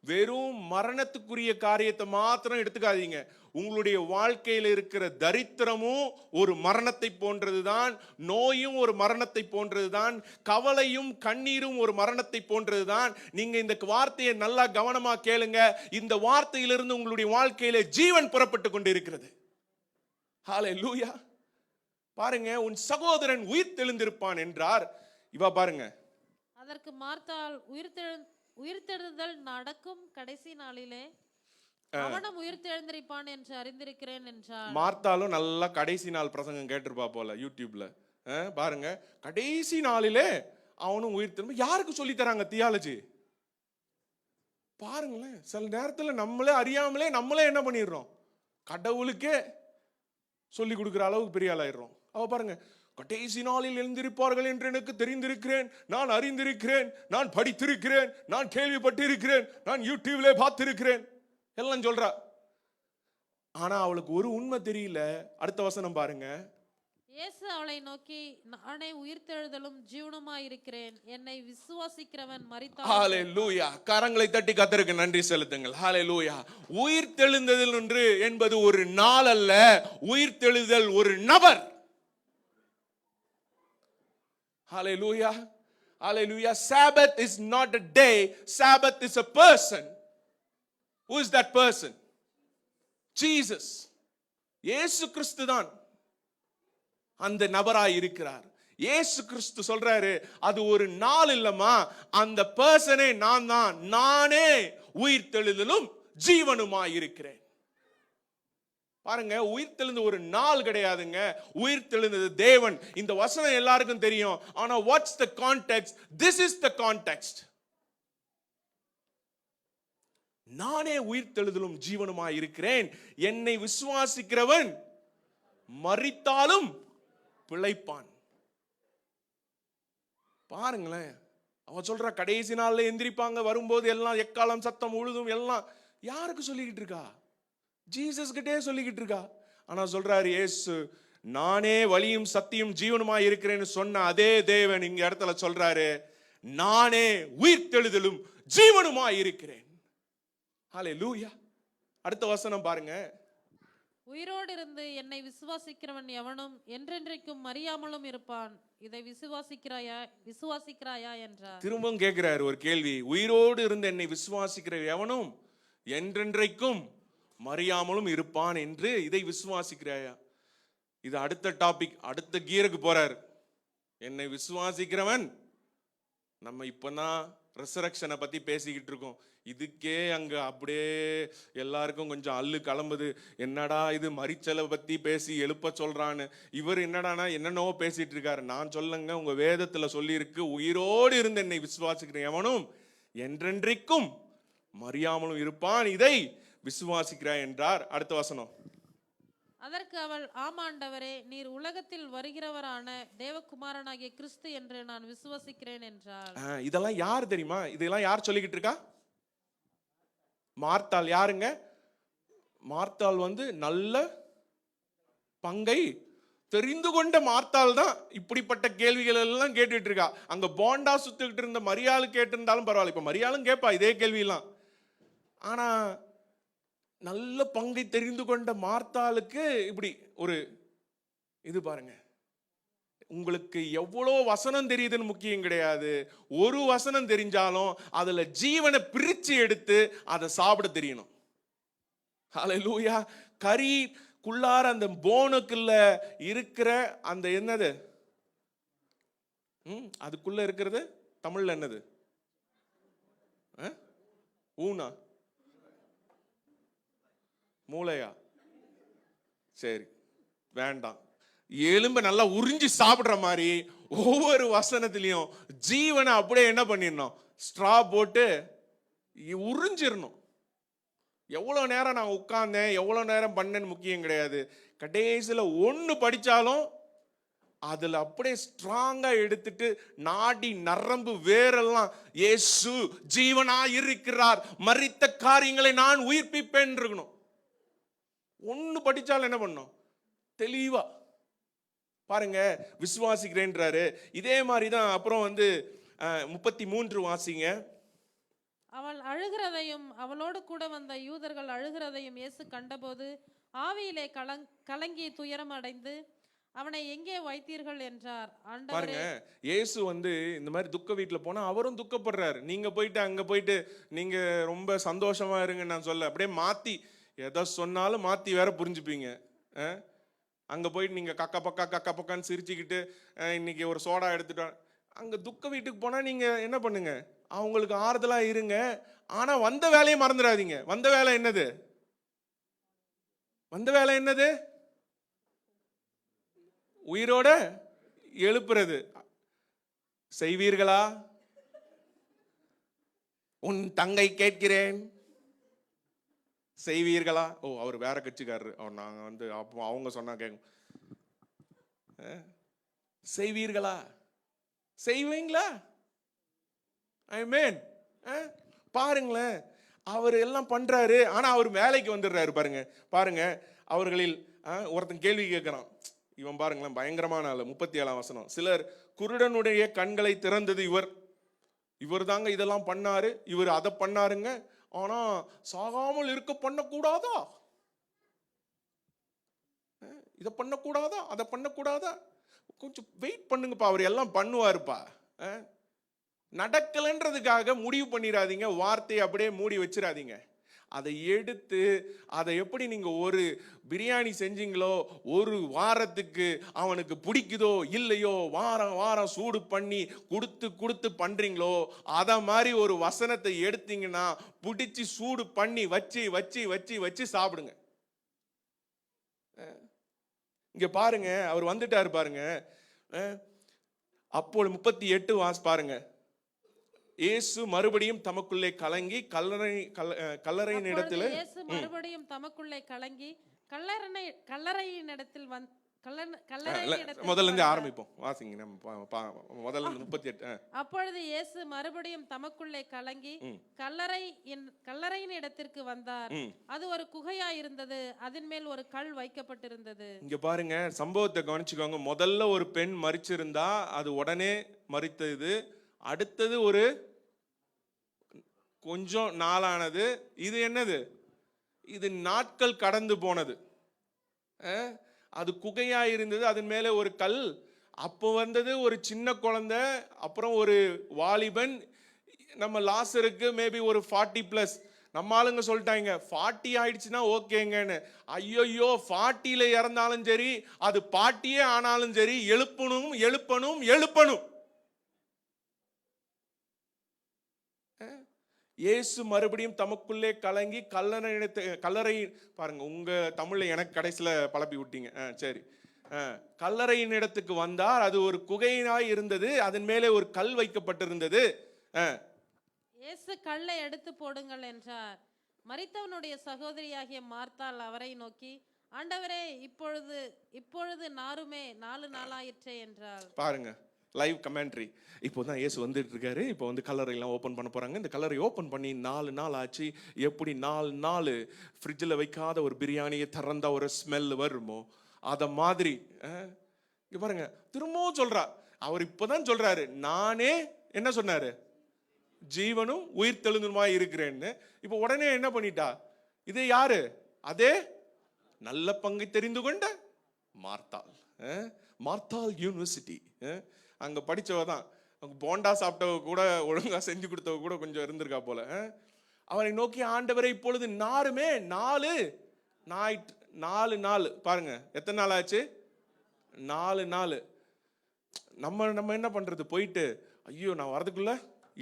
வெறும் மரணத்துக்குரிய காரியத்தை மாத்திரம் எடுத்துக்காதீங்க. உங்களுடைய வாழ்க்கையில் இருக்கிற தரித்திரமும் ஒரு மரணத்தை போன்றதுதான், நோயும் ஒரு மரணத்தை போன்றதுதான், கவலையும் கண்ணீரும் ஒரு மரணத்தை போன்றதுதான். நீங்க இந்த வார்த்தையை நல்லா கவனமா கேளுங்க. இந்த வார்த்தையிலிருந்து உங்களுடைய வாழ்க்கையில ஜீவன் புறப்பட்டு கொண்டிருக்கிறது. ஹல்லேலூயா. பாருங்க, உன் சகோதரன் உயிர்த்தெழுந்திருப்பான் என்றார். இவ பாருங்க, அதற்கு மார்த்தாள், உயிர்த்தெழுதல் நடக்கும் கடைசி நாளிலே அவனும் உயிர்த்தெழுந்திருப்பான் என்று அறிந்திருக்கிறேன் என்றார். மார்த்தாலும் நல்லா கடைசி நாள் பிரசங்கம் கேட்டிருப்பா போல யூடியூப்ல. பாருங்க, கடைசி நாளிலே அவனும் உயிர்த்தெழும்பு. யாருக்கு சொல்லி தராங்க தியாலஜி? பாருங்களேன், சில நேரத்துல நம்மளே அறியாமலே நம்மளே என்ன பண்ணிடுறோம், கடவுளுக்கே சொல்லி கொடுக்குற அளவுக்கு பெரிய ஆளாயிடுறோம். அவ பாருங்க, கடைசி நாளில் எழுந்திருப்பார்கள் என்று எனக்கு தெரிந்திருக்கிறேன், நான் அறிந்திருக்கிறேன், நான் படித்திருக்கிறேன், நான் கேள்விப்பட்டிருக்கிறேன், நான் யூடியூப்ல பார்த்திருக்கிறேன் எல்லாம் சொல்றா. ஆனா அவளுக்கு ஒரு உண்மை தெரியல. அடுத்த வசனம் பாருங்க. இயேசு அவளை நோக்கி, நானே உயிர்த்தெழுதலும் ஜீவனுமாய் இருக்கிறேன். என்னை விசுவாசிக்கிறவன் மரித்தாலும் ஹalleluya. கரங்களை தட்டி கர்த்தருக்கு நன்றி செலுத்துங்கள். ஹalleluya. உயிர்த்தெழுந்தல் என்று என்பது ஒரு நாள் அல்ல, உயிர்த்தெழுதல் ஒரு நபர். Hallelujah. Hallelujah. Sabbath is not a day, Sabbath is a person. Who is that person? Jesus. இயேசு கிறிஸ்து தான் அந்த நபராய் இருக்கிறார். இயேசு கிறிஸ்து சொல்றாரு, அது ஒரு நாள் இல்லம்மா, அந்த பர்சனே நான் தான், நானே உயிர்த்தெழுதலும் ஜீவனுமாய் இருக்கிறேன். பாருங்க, உயிர்த்தெழுந்த ஒரு நாள் கிடையாதுங்க, உயிர்த்தெழுந்தது தேவன். இந்த வசனம் எல்லாருக்கும் தெரியும். ஆனா what's the context? This is the context. நானே உயிர்த்தெழுதலும் ஜீவனுமாய் இருக்கிறேன், என்னை விசுவாசிக்கிறவன் மரித்தாலும் பிழைப்பான். பாருங்களேன், அவன் சொல்ற கடைசி நாள்ல எந்திரிப்பாங்க, வரும்போது எல்லாம் எக்காலம் சத்தம் உழுதும், எல்லாம் யாருக்கு சொல்லிக்கிட்டு இருக்கா? ஜீசஸ் கிட்டே சொல்லிக்கிட்டு இருக்கா. ஆனா சொல்றாரு இயேசு, நானே வழியும் சத்தியும் ஜீவனுமாய் இருக்கிறேன்னு சொன்ன அதே தேவன் இங்க இடத்துல சொல்றாரு, நானே உயிர்த்தெழுதலும் ஜீவனுமாய் இருக்கிறேன். ஹalleluya. அடுத்த வசனம் பாருங்க. உயிரோடு இருந்து என்னை விசுவாசிக்கிறவன் எவனும் என்றென்றைக்கும் மறியாமலும் இருப்பான். இதை விசுவாசிக்கிறாயா என்றார். திரும்பவும் கேட்கிறார் ஒரு கேள்வி. உயிரோடு இருந்து என்னை விசுவாசிக்கிற எவனும் என்றென்றைக்கும் மறியாமலும் இருப்பான் என்று இதை விசுவாசிக்கிறாயா? இது அடுத்த டாபிக், அடுத்த கியருக்கு போறார். என்னை விசுவாசிக்கிறவன், நம்ம இப்பதான் ரெசரக்ஷனை பத்தி பேசிக்கிட்டு இருக்கோம். இதுக்கே அங்க அப்படியே எல்லாருக்கும் கொஞ்சம் அல்லு கிளம்புது. என்னடா இது மரிச்சலை பத்தி பேசி எழுப்ப சொல்றான்னு. இவர் என்னடானா என்னென்னவோ பேசிட்டு இருக்காரு. நான் சொல்லுங்க, உங்க வேதத்துல சொல்லி இருக்கு, உயிரோடு இருந்து என்னை விசுவாசிக்கிற எவனும் என்றென்றைக்கும் மறியாமலும் இருப்பான், இதை விசுவாசிக்கிறாய் என்றார். அடுத்த வசனம். அதற்கு அவள், ஆமாண்டவரே, நீர் உலகத்தில் வருகிறவரான தேவகுமாரனாகிய கிறிஸ்து என்று நான் விசுவாசிக்கிறேன் என்றார். இதெல்லாம் யார் தெரியுமா? இதெல்லாம் யார் சொல்லிக்கிட்டு இருக்கா? மார்த்தாள். யாருங்க மார்த்தாள்? நல்ல பங்கை தெரிந்து கொண்ட மார்த்தாள் தான் இப்படிப்பட்ட கேள்விகள் எல்லாம் கேட்டுட்டு இருக்கா. அங்க போண்டா சுத்துக்கிட்டு இருந்த மரியாளு கேட்டிருந்தாலும் பரவாயில்ல, இப்ப மரியாளும் கேட்பா இதே கேள்வியெல்லாம். ஆனா நல்ல பங்கை தெரிந்து கொண்ட மார்த்தாளுக்கு இப்படி ஒரு இது பாருங்க. உங்களுக்கு எவ்வளோ வசனம் தெரியுதுன்னு முக்கியம் கிடையாது. ஒரு வசனம் தெரிஞ்சாலும் அதுல ஜீவனை பிரிச்சு எடுத்து அதை சாப்பிட தெரியணும். ஹல்லேலூயா. கறிக்குள்ளார அந்த போனுக்குள்ள இருக்கிற அந்த என்னது, அதுக்குள்ள இருக்கிறது தமிழ்ல என்னது? ஊனா? மூளையா? சரி, வேண்டாம். எலும்ப நல்லா உறிஞ்சி சாப்பிடுற மாதிரி ஒவ்வொரு வசனத்திலையும் ஜீவனை அப்படியே என்ன பண்ணிடணும்? ஸ்ட்ரா போட்டு உறிஞ்சிடணும். எவ்வளவு நேரம் நான் உட்கார்ந்தேன், எவ்வளவு நேரம் பண்ணேன்னு முக்கியம் கிடையாது. கடைசியில் ஒன்று படிச்சாலும் அதுல அப்படியே ஸ்ட்ராங்கா எடுத்துட்டு நாடி நரம்பு வேரெல்லாம் இயேசு ஜீவனா இருக்கிறார், மரித்த காரியங்களை நான் உயிர்ப்பிப்பேன் இருக்கணும். ஒன்று படிச்சாலும் என்ன பண்ணும்? தெளிவா பாருங்க, விசுவாசிக்கிறேன்றாரு. இதே மாதிரி தான் அப்புறம் 33 வாசிங்க. அவள் அழுகிறதையும் அவளோடு கூட வந்த யூதர்கள் அழுகிறதையும் இயேசு கண்டபோது ஆவியிலே கலங்கி துயரம் அடைந்து, அவனை எங்கே வைத்தீர்கள் என்றார். பாருங்க, இயேசு இந்த மாதிரி துக்க வீட்டுல போனா அவரும் துக்கப்படுறாரு. நீங்க போயிட்டு அங்க போயிட்டு நீங்க ரொம்ப சந்தோஷமா இருங்க நான் சொல்ல, அப்படியே மாத்தி எதை சொன்னாலும் மாத்தி வேற புரிஞ்சுப்பீங்க. அங்க போயிட்டு நீங்க கக்கா பக்கான்னு சிரிச்சுக்கிட்டு இன்னைக்கு ஒரு சோடா எடுத்துட்டோம். அங்க துக்க வீட்டுக்கு போனா நீங்க என்ன பண்ணுங்க? அவங்களுக்கு ஆறுதலா இருங்க. ஆனா வந்த வேலையை மறந்துடாதீங்க. வந்த வேலை என்னது? வந்த வேலை என்னது? உயிரோட எழுப்புறது. செய்வீர்களா? உன் தங்கை கேட்கிறேன், செய்வீர்களா? ஓ, அவர் வேற கட்சிக்காரரு, அவர் நாங்க அப்போ அவங்க சொன்னா கேட்கும். செய்வீர்களா? செய்வீங்களா? ஆமென். பாருங்களேன், அவர் எல்லாம் பண்றாரு, ஆனா அவர் வேலைக்கு வந்துடுறாரு. பாருங்க பாருங்க, அவர்களில் ஒருத்தன் கேள்வி கேட்கிறான். இவன் பாருங்களேன், பயங்கரமான ஆளு. 37ஆம் வசனம். சிலர், குருடனுடைய கண்களை திறந்தது இவர் தாங்க இதெல்லாம் பண்ணாரு, இவர் அதை பண்ணாருங்க, ஆனா சாகாமல் இருக்க பண்ணக்கூடாதா? இதை பண்ணக்கூடாதா, அதை பண்ணக்கூடாதா? கொஞ்சம் வெயிட் பண்ணுங்கப்பா, அவர் எல்லாம் பண்ணுவாருப்பா. நடக்கலன்றதுக்காக முடிவு பண்ணிடாதீங்க, வார்த்தையை அப்படியே மூடி வச்சிடாதீங்க. அதை எடுத்து அதை எப்படி நீங்க ஒரு பிரியாணி செஞ்சீங்களோ, ஒரு வாரத்துக்கு அவனுக்கு பிடிக்குதோ இல்லையோ, வாரம் வாரம் சூடு பண்ணி கொடுத்து கொடுத்து பண்றீங்களோ, அத மாதிரி ஒரு வசனத்தை எடுத்தீங்கன்னா பிடிச்சி சூடு பண்ணி வச்சு வச்சு வச்சு வச்சு சாப்பிடுங்க. இங்க பாருங்க, அவர் வந்துட்டாரு பாருங்க. அப்போ 38 வாஸ் பாருங்க. இயேசு மறுபடியும் தமக்குள்ளே கலங்கி கல்லறையின் இடத்துல மறுபடியும் தமக்குள்ளே கலங்கி கல்லறையின் இடத்தில் முதல்ல இருந்து ஆரம்பிப்போம், வாசிங்க. நம்ம முதல்ல 38. அப்பொழுது இயேசு மறுபடியும் தமக்குள்ளே கலங்கி கல்லறையின் இடத்திற்கு வந்தார். அது ஒரு குகையா இருந்தது, அதன் மேல் ஒரு கல் வைக்கப்பட்டிருந்தது. இங்க பாருங்க, சம்பவத்தை கவனிச்சுக்கோங்க. முதல்ல ஒரு பெண் மரிச்சிருந்தா, அது உடனே மரித்தது. அடுத்தது ஒரு கொஞ்சம் நாளானது. இது என்னது? இது நாட்கள் கடந்து போனது. அது குகையா இருந்தது, அதன் மேலே ஒரு கல். அப்போ வந்தது ஒரு சின்ன குழந்தை, அப்புறம் ஒரு வாலிபன். நம்ம லாசருக்கு மேபி ஒரு 40+. நம்ம ஆளுங்க சொல்லிட்டாங்க 40 ஆயிடுச்சுன்னா ஓகேங்கன்னு. ஐயோ, 40ல இறந்தாலும் சரி, அது பாட்டியே ஆனாலும் சரி, எழுப்பணும் எழுப்பணும் எழுப்பணும். இயேசு மறுபடியும் தமக்குள்ளே கலங்கி கல்லறை பாருங்க, உங்க தமிழ்ல எனக்கு கடைசியில பழப்பி விட்டீங்க. சரி, கல்லறையின் இடத்துக்கு வந்தார். அது ஒரு குகையினாய் இருந்தது, அதன் மேலே ஒரு கல் வைக்கப்பட்டிருந்தது. இயேசு கல்லை எடுத்து போடுங்கள் என்றார். மரித்தவனுடைய சகோதரியாகிய மார்த்தாள் அவரை நோக்கி, ஆண்டவரே, இப்பொழுது நாருமே 4 நாளாயிற்றே என்றாள். பாருங்க, லைவ் கமெண்ட்ரி. இப்போ தான் இயேசு வந்துட்டு இருக்காரு. இப்போ வந்து கல்லறையெல்லாம் ஓப்பன் பண்ண போறாங்க. இந்த கல்லறை ஓப்பன் பண்ணி 4 நாள் ஆச்சு. எப்படி 4 நாள் ஃப்ரிட்ஜில் வைக்காத ஒரு பிரியாணியை திறந்தா ஒரு ஸ்மெல் வருமோ, அத மாதிரி இங்க பாருங்க, திரும்பவும் சொல்றா. அவர் இப்பதான் சொல்றாரு, நானே என்ன சொன்னாரு, ஜீவனும் உயிர் தெழுந்துமாய் இருக்கிறேன்னு. இப்போ உடனே என்ன பண்ணிட்டா, இது யாரு? அதே நல்ல பங்கை தெரிந்து கொண்ட மார்த்தாள். மார்த்தாள் யூனிவர்சிட்டி அங்க படிச்சவ தான். போண்டா சாப்பிட்டவ கூட, ஒழுங்கா செஞ்சு கொடுத்தவ கூட கொஞ்சம் இருந்திருக்கா போல. அவரை நோக்கி, ஆண்டவரை, இப்பொழுது நாருமே 4 நாள். பாருங்க, எத்தனை நாள் ஆச்சு? 4 நாள். நம்ம என்ன பண்றது, போயிட்டு ஐயோ நான் வரதுக்குள்ள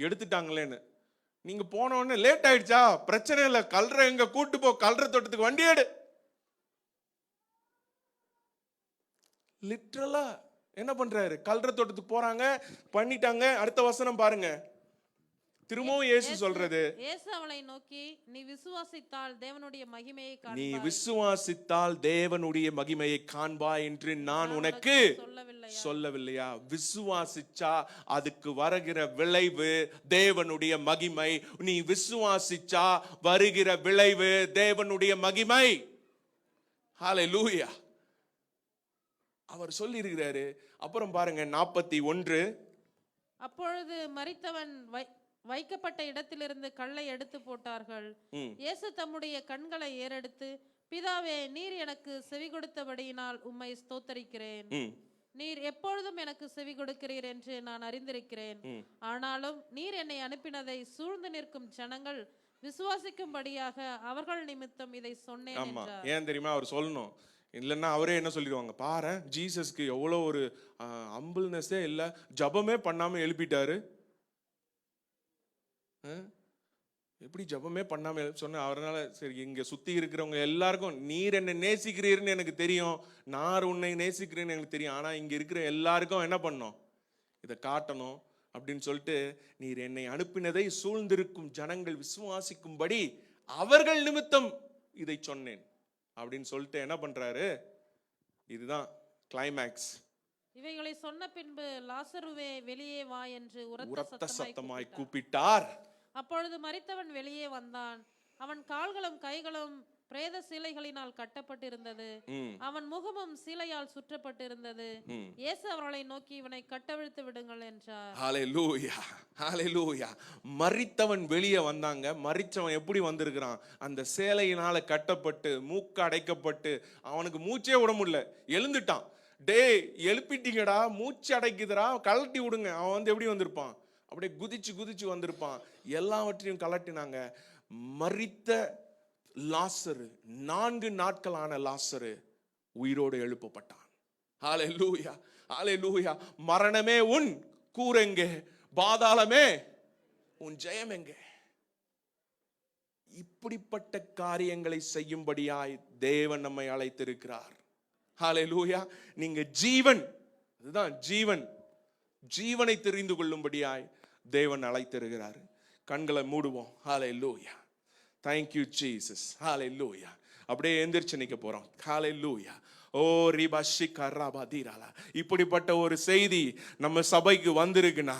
எடுத்துட்டாங்களேன்னு. நீங்க போன உடனே லேட் ஆயிடுச்சா, பிரச்சனை இல்லை, கல்ற எங்க கூட்டு போ, கல்ற தோட்டத்துக்கு வண்டி எடு. லிட்டரலா என்ன பண்றாரு, கல்ற தோட்டத்துக்கு போறாங்க, பண்ணிட்டாங்க. அடுத்த வசனம் பாருங்க, திரும்பவும் இயேசு சொல்றது, இயேசு அவளை நோக்கி, நீ விசுவாசித்தால் தேவனுடைய மகிமையை காண்பாய். நீ விசுவாசித்தால் தேவனுடைய மகிமையை காண்பாய் என்று நான் உனக்கு சொல்லவில்லையா? விசுவாசிச்சா அதுக்கு வருகிற விளைவு தேவனுடைய மகிமை. நீ விசுவாசிச்சா வருகிற விளைவு தேவனுடைய மகிமை. ஹல்லேலூயா. அவர் சொல்லி இருக்கிறாரு. அப்புறம் பாருங்க 41. அப்பொழுது மரித்தவன் வைக்கப்பட்ட இடத்திலிருந்து கல்லை எடுத்து போட்டார்கள். இயேசு தம்முடைய கண்களை ஏறெடுத்து, பிதாவே, நீர் எனக்கு செவி கொடுத்தபடியினால் உம்மை ஸ்தோத்தரிக்கிறேன். நீர் எப்பொழுதும் எனக்கு செவி கொடுக்கிறீர் என்று நான் அறிந்திருக்கிறேன். ஆனாலும் நீர் என்னை அனுப்பினதை சூழ்ந்து நிற்கும் ஜனங்கள் விசுவாசிக்கும்படியாக அவர்கள் நிமித்தம் இதை சொன்னேன் என்றார். ஏன் தெரியுமா அவர் சொல்லணும்? இல்லைன்னா அவரே என்ன சொல்லிடுவாங்க, பாரு ஜீசஸ்க்கு எவ்வளோ ஒரு ஹம்பிள்னஸே இல்லை, ஜபமே பண்ணாம எழுப்பிட்டாரு. எப்படி ஜபமே பண்ணாம சொன்ன அவரால். சரி, இங்க சுத்தி இருக்கிறவங்க எல்லாருக்கும் நீர் என்னை நேசிக்கிறீர்னு எனக்கு தெரியும், நான் உன்னை நேசிக்கிறேன்னு எனக்கு தெரியும், ஆனா இங்க இருக்கிற எல்லாருக்கும் என்ன பண்ணணும், இதை காட்டணும் அப்படின்னு சொல்லிட்டு, நீர் என்னை அனுப்பினதை சூழ்ந்திருக்கும் ஜனங்கள் விசுவாசிக்கும்படி அவர்கள் நிமித்தம் இதை சொன்னேன் அப்படின்னு சொல்லிட்டு என்ன பண்றாரு, இதுதான் கிளைமேக்ஸ். இவைகளை சொன்ன பின்பு லாசருவே வெளியே வா என்று உரத்த சத்தமாய் கூப்பிட்டார். அப்பொழுது மரித்தவன் வெளியே வந்தான். அவன் கால்களும் கைகளும் பிரேத சீலைகளினால் கட்டப்பட்டிருந்தது. அவன் முகமும் சீலையால் சுற்றப்பட்டிருந்தது. இயேசு அவர்களை நோக்கி, இவனை கட்டவிழ்த்து விடுங்கள் என்றார். ஹல்லேலூயா, ஹல்லேலூயா. மரித்தவன் வெளியே வந்தாங்க. மரித்தவன் எப்படி வந்திருக்கிறான்? அந்த சேலையினால கட்டப்பட்டு, மூக்கு அடைக்கப்பட்டு, அவனுக்கு மூச்சே விட முடியல, எழுந்துட்டான். டே எழுப்பிட்டீங்கடா, மூச்சு அடைக்குதுடா, கலட்டி விடுங்க. அவன் வந்து எப்படி வந்திருப்பான்? அப்படியே குதிச்சு குதிச்சு வந்திருப்பான். எல்லாவற்றையும் கலட்டினாங்க. மரித்த லாசரு, 4 நாட்களான லாசரு உயிரோடு எழுப்பப்பட்டான். ஹல்லேலூயா, ஹல்லேலூயா. மரணமே உன் கூரெங்கே, பாதாளமே உன் ஜெயம் எங்கே? இப்படிப்பட்ட காரியங்களை செய்யும்படியாய் தேவன் நம்மை அழைத்திருக்கிறார். ஹல்லேலூயா. நீங்க ஜீவன், அதுதான் ஜீவன், ஜீவனை தெரிந்து கொள்ளும்படியாய் தேவன் அழைத்திருக்கிறார். கண்களை மூடுவோம். ஹல்லேலூயா. Thank you Jesus. Hallelujah. அப்படியே எந்திரிச்சு நிக்க போறோம். Hallelujah. ஓ ரிபாஷிகா ராபாதிராலா. இப்படிப்பட்ட ஒரு செய்தி நம்ம சபைக்கு வந்திருக்குன்னா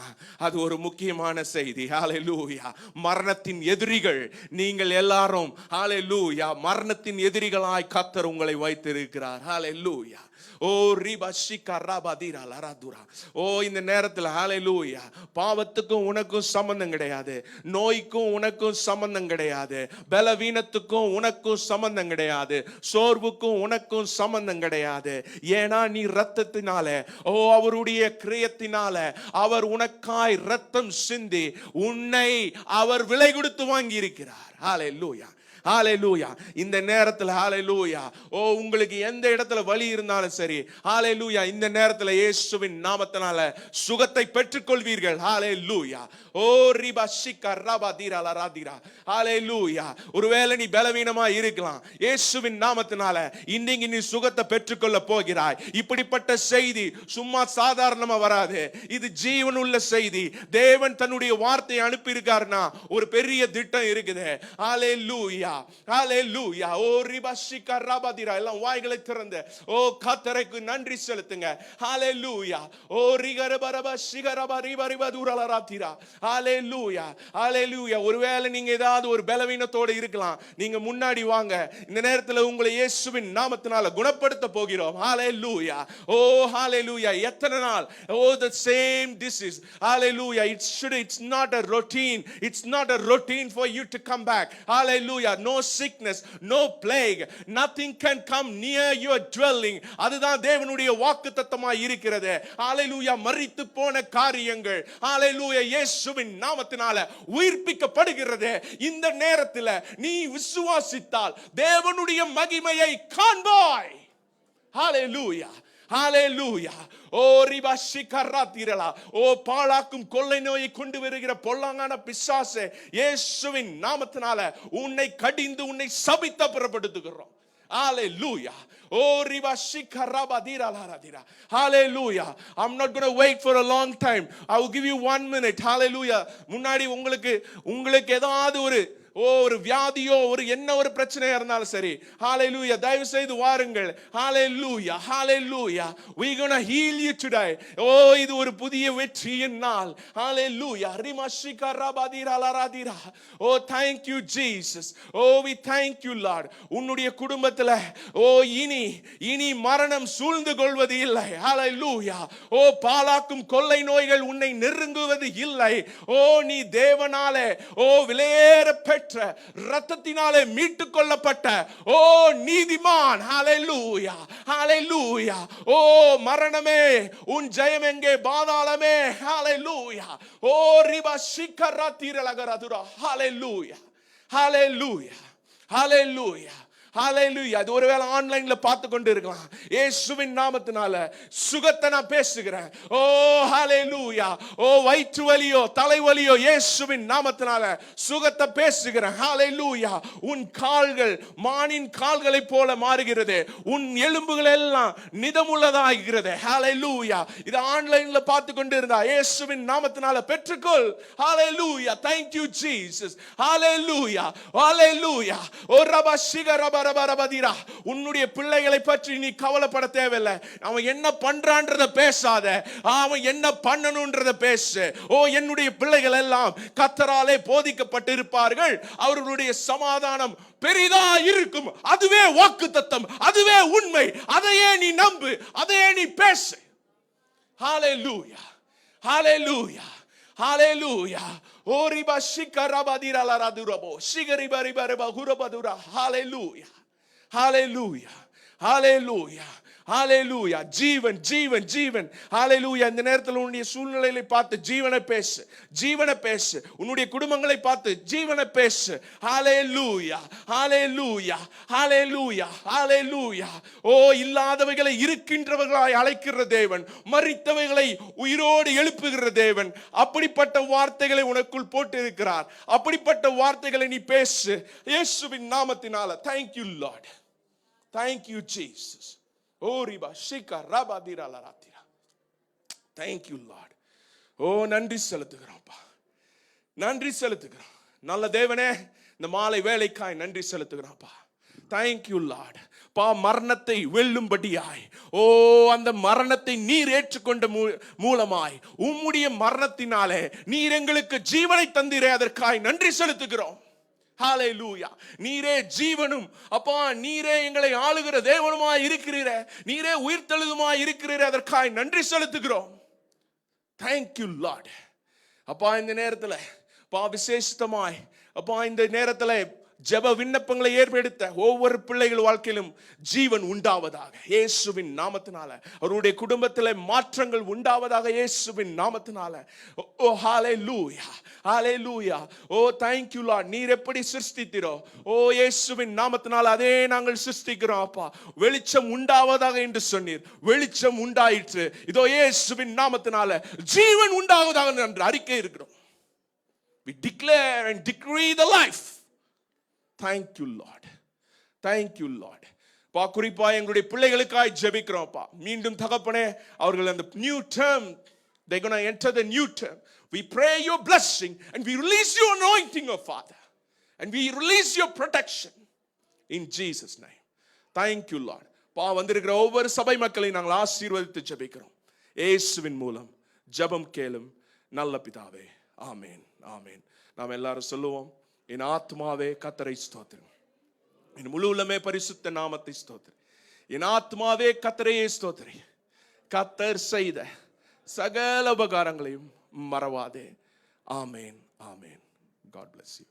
அது ஒரு முக்கியமான செய்தி. ஹல்லேலூயா. மரணத்தின் எதிரிகள் நீங்கள் எல்லாரும், ஹல்லேலூயா, மரணத்தின் எதிரிகளாய் கர்த்தர் உங்களை வைத்திருக்கிறார். ஹல்லேலூயா. ஓ ரிபாஷிகா ராபாதிராலா ராதுரா. ஓ இந்த நேரத்தில் ஹல்லேலூயா, பாவத்துக்கும் உனக்கும் சம்பந்தம் கிடையாது, நோய்க்கும் உனக்கும் சம்பந்தம் கிடையாது, பலவீனத்துக்கும் உனக்கும் சம்பந்தம் கிடையாது, சோர்வுக்கும் உனக்கும் சம்பந்தம் கிடையாது. ஏன்னா நீ இரத்தத்தினால, ஓ அவருடைய கிரியத்தினால, அவர் உனக்காய் இரத்தம் சிந்தி உன்னை அவர் விலை கொடுத்து வாங்கி இருக்கிறார். ஹல்லேலூயா, ஹல்லேலூயா. இந்த நேரத்தில் ஹல்லேலூயா, ஓ உங்களுக்கு எந்த இடத்துல வலி இருந்தாலும் சரி, ஹல்லேலூயா, இந்த நேரத்தில் இயேசுவின் நாமத்தினால சுகத்தை பெற்றுக்கொள்வீர்கள். ஹல்லேலூயா. ஓ ரிபாஷிகா ராபாதிராலா ராதிரா. ஹல்லேலூயா. ஒருவேளை நீ பலவீனமா இருக்கலாம், இயேசுவின் நாமத்தினால இன்னைக்கு நீ சுகத்தை பெற்றுக்கொள்ள போகிறாய். இப்படிப்பட்ட செய்தி சும்மா சாதாரணமா வராது. இது ஜீவனுள்ள செய்தி. தேவன் தன்னுடைய வார்த்தையை அனுப்பி இருக்காருன்னா ஒரு பெரிய திட்டம் இருக்குது. ஹல்லேலூயா, ஹல்லேலூயா. ஓ ரிபாஷிகா ராபாதிரா. எல்லாம் வாய்களை திறந்து ஓ கர்த்தருக்கு நன்றி செலுத்துங்க. ஹல்லேலூயா. ஓ ரிகரபரப சிகரப ரிபரிபதுரலா ராதிரா. ஹல்லேலூயா, ஹல்லேலூயா. ஒருவேளை நீங்க ஏதாவது ஒரு பலவீனத்தோட இருக்கலாம், நீங்க முன்னாடி வாங்க. இந்த நேரத்தில் உங்களை இயேசுவின் நாமத்தினால குணப்படுத்த போகிறோம். ஹல்லேலூயா. ஓ ஹல்லேலூயா. எத்தனை நாள்? ஓ the same disease. Hallelujah. It's not a routine. It's not a routine for you to come back. Hallelujah. No sickness, no plague, nothing can come near your dwelling. அதுதான் தேவனுடைய வாக்குத்தத்தமாய் இருக்கிறது. ஹல்லேலூயா. மரித்து போன காரியங்கள் ஹல்லேலூயா இயேசுவின் நாமத்தினால உயிர்ப்பிக்கப்படுகிறது. இந்த நேரத்தில் நீ விசுவாசித்தால் தேவனுடைய மகிமையை காண்பாய். ஹல்லேலூயா, ஹல்லேலூயா. ஓ ரிபாஷிகா ராதிரலா. ஓ பாழாக்கும் கொள்ளை நோயை கொண்டு வருகிற பொல்லாங்கான பிசாசே, இயேசுவின் நாமத்தினால உன்னை கடிந்து உன்னை சபித்து புறப்படுத்துகிறோம். Hallelujah. Oh ribashika rabadira ladira. Hallelujah. I'm not going to wait for a long time. I will give you 1 minute. Hallelujah. முன்னாடி உங்களுக்கு ஏதாவது ஒரு வியாதியோ என்ன ஒரு பிரச்சனையா இருந்தாலும் சரி, ஹalleluya, தயவு செய்து வாருங்கள். ஹalleluya, ஹalleluya. We going to heal you today. ஓ இது ஒரு புதிய வெற்றியின் நாள். ஹalleluya. ரிமஷிகா ராபாதிரா லாராதிரா. Oh thank you Jesus. Oh we thank you Lord. உன்னுடைய குடும்பத்துல ஓ இனி மரணம் சூழ்ந்து கொள்வது இல்லை. ஹalleluya. ஓ பாலாக்கும் கொள்ளை நோய்கள் உன்னை நெருங்குவது இல்லை. ஓ நீ தேவனாலே விலையேற பெற்ற இரத்தத்தினாலே மீட்டுக் கொள்ளப்பட்ட ஓ நீதிமான். ஹalleluya, ஹalleluya. ஓ மரணமே உன் ஜெயம் எங்கே, பாதாளமே. ஹalleluya. ஓ ரிபாஷிகா ராதிரலகரதுரா. ஹalleluya, ஹalleluya, ஹalleluya, ஹalleluya. அது ஒருவேளை ஆன்லைன்ல பார்த்து கொண்டு இருக்கலாம். இயேசுவின் நாமத்தினால சுகத்தை நான் பேசுகிறேன். ஓ ஹalleluya. ஓ வயிற்று வலியோ தலைவலியோ இயேசுவின் நாமத்தினால சுகத்தை பேசுகிறேன். ஹalleluya. உன் கால்கள் மானின் கால்களை போல மாறுகிறது. உன் எலும்புகள் எல்லாம் நிதமுள்ளதாகிறது. ஹalleluya. இது ஆன்லைன்ல பார்த்து கொண்டு இருந்தா இயேசுவின் நாமத்தினால பெற்றுக்கொள். ஹalleluya. Thank you Jesus. ஹalleluya, ஹalleluya. ஓ ரபஷிகரப உன்னுடைய பிள்ளைகளை பற்றி நீ கவலைப்பட தேவையில்லை. அவன் என்ன பண்றான்றத பேசாத, அவன் என்ன பண்ணணும்ன்றத பேசு. என்னுடைய பிள்ளைகள் எல்லாம் கர்த்தராலே போதிக்கப்பட்டு இருப்பார்கள், அவர்களுடைய சமாதானம் பெரிதா இருக்கும். அதுவே வாக்குத்தத்தம், அதுவே உண்மை. அதையே நீ நம்பு, அதையே நீ பேசு. ஹalleluya, ஹalleluya, ஹalleluya. ஓரிபா ஷிகரபதிரா லரதுரபோ ஷிகரிபரிபரப குரபதுரா. ஹalleluya, ஹalleluya, ஹalleluya, ஹalleluya. ஜீவன் ஜீவன் ஜீவன். ஹalleluya. இந்த நேரத்தில் உன்னுடைய சூழ்நிலைகளை பார்த்து ஜீவனை பேசு, ஜீவனை பேசு. உன்னுடைய குடும்பங்களை பார்த்து ஜீவனை பேசு. ஹalleluya, ஹalleluya, ஹalleluya, ஹalleluya. இல்லாதவைகளை இருக்கின்றவர்களாய் அழைக்கிற தேவன், மரித்தவைகளை உயிரோடு எழுப்புகிற தேவன். அப்படிப்பட்ட வார்த்தைகளை உனக்குள் போட்டு இருக்கிறார். அப்படிப்பட்ட வார்த்தைகளை நீ பேசு இயேசுவின் நாமத்தினால. Thank you Lord, thank you Jesus. Thank you Lord. நன்றி செலுத்துகிறோம்ப்பா, நன்றி செலுத்துகிறோம். நல்ல தேவனே, இந்த மாலை வேலைக்காய் நன்றி செலுத்துகிறோம்ப்பா. Thank you Lord. மரணத்தை வெல்லும்படியாய், அந்த மரணத்தை நீர் ஏற்றுக்கொண்ட மூலமாய் உம்முடைய மரணத்தினாலே நீர் எங்களுக்கு ஜீவனை தந்தீரே, அதற்காய் நன்றி செலுத்துகிறோம். ஹalleluya. நீரே ஜீவனும் அப்பா, நீரே எங்களை ஆளுகிற தேவனுமாய் இருக்கிறீரே, நீரே உயிர்த்தெழுதுமாய் இருக்கிறீரே, அதற்காய் நன்றி செலுத்துகிறோம். Thank you Lord. அப்பா, இந்த நேரத்துல விசேஷமாய் அப்பா, இந்த நேரத்துல ஜெப விண்ணப்பங்களை ஏற்படுத்த ஒவ்வொரு பிள்ளைகள் வாழ்க்கையிலும் ஜீவன் உண்டாவதாக இயேசுவின் நாமத்தினால. அவருடைய குடும்பத்தில் மாற்றங்கள் உண்டாவதாக இயேசுவின் நாமத்தினால. ஹalleluya, ஹalleluya. thank you Lord. நீர் எப்படி சிருஷ்டித்தீரோ இயேசுவின் நாமத்தினால அதே நாங்கள் சிருஷ்டிக்கிறோம் அப்பா. வெளிச்சம் உண்டாவதாக என்று சொன்னீர், வெளிச்சம் உண்டாயிற்று. இதோ இயேசுவின் நாமத்தினால ஜீவன் உண்டாவதாக என்று அறிக்கை இருக்கிறோம். We declare and decree the life. Thank you Lord, thank you Lord. குறிப்பா எங்களுடைய பிள்ளைகளுக்காய் ஜெபிக்கிறோம்ப்பா. மீண்டும் தகப்பனே, அவர்கள் அந்த new term, they're going to enter the new term. We pray your blessing and we release your anointing, oh Father, and we release your protection in Jesus name. Thank you Lord. வந்திருக்கிற ஒவ்வொரு சபை மக்களை நாங்கள் ஆசீர்வதித்து ஜெபிக்கிறோம் இயேசுவின் மூலம். ஜெபம் கேளும் நல்ல பிதாவே. ஆமென், ஆமென். நாம் எல்லாரும் சொல்லுவோம், என் ஆத்மாவே கர்த்தரை ஸ்தோத்திரம், என் முழு உள்ளமே பரிசுத்த நாமத்தை ஸ்தோத்திரம். என் ஆத்மாவே கர்த்தரையே ஸ்தோத்திரி, கர்த்தர் செய்த சகல உபகாரங்களையும் மறவாதே. ஆமென், ஆமென். God bless you.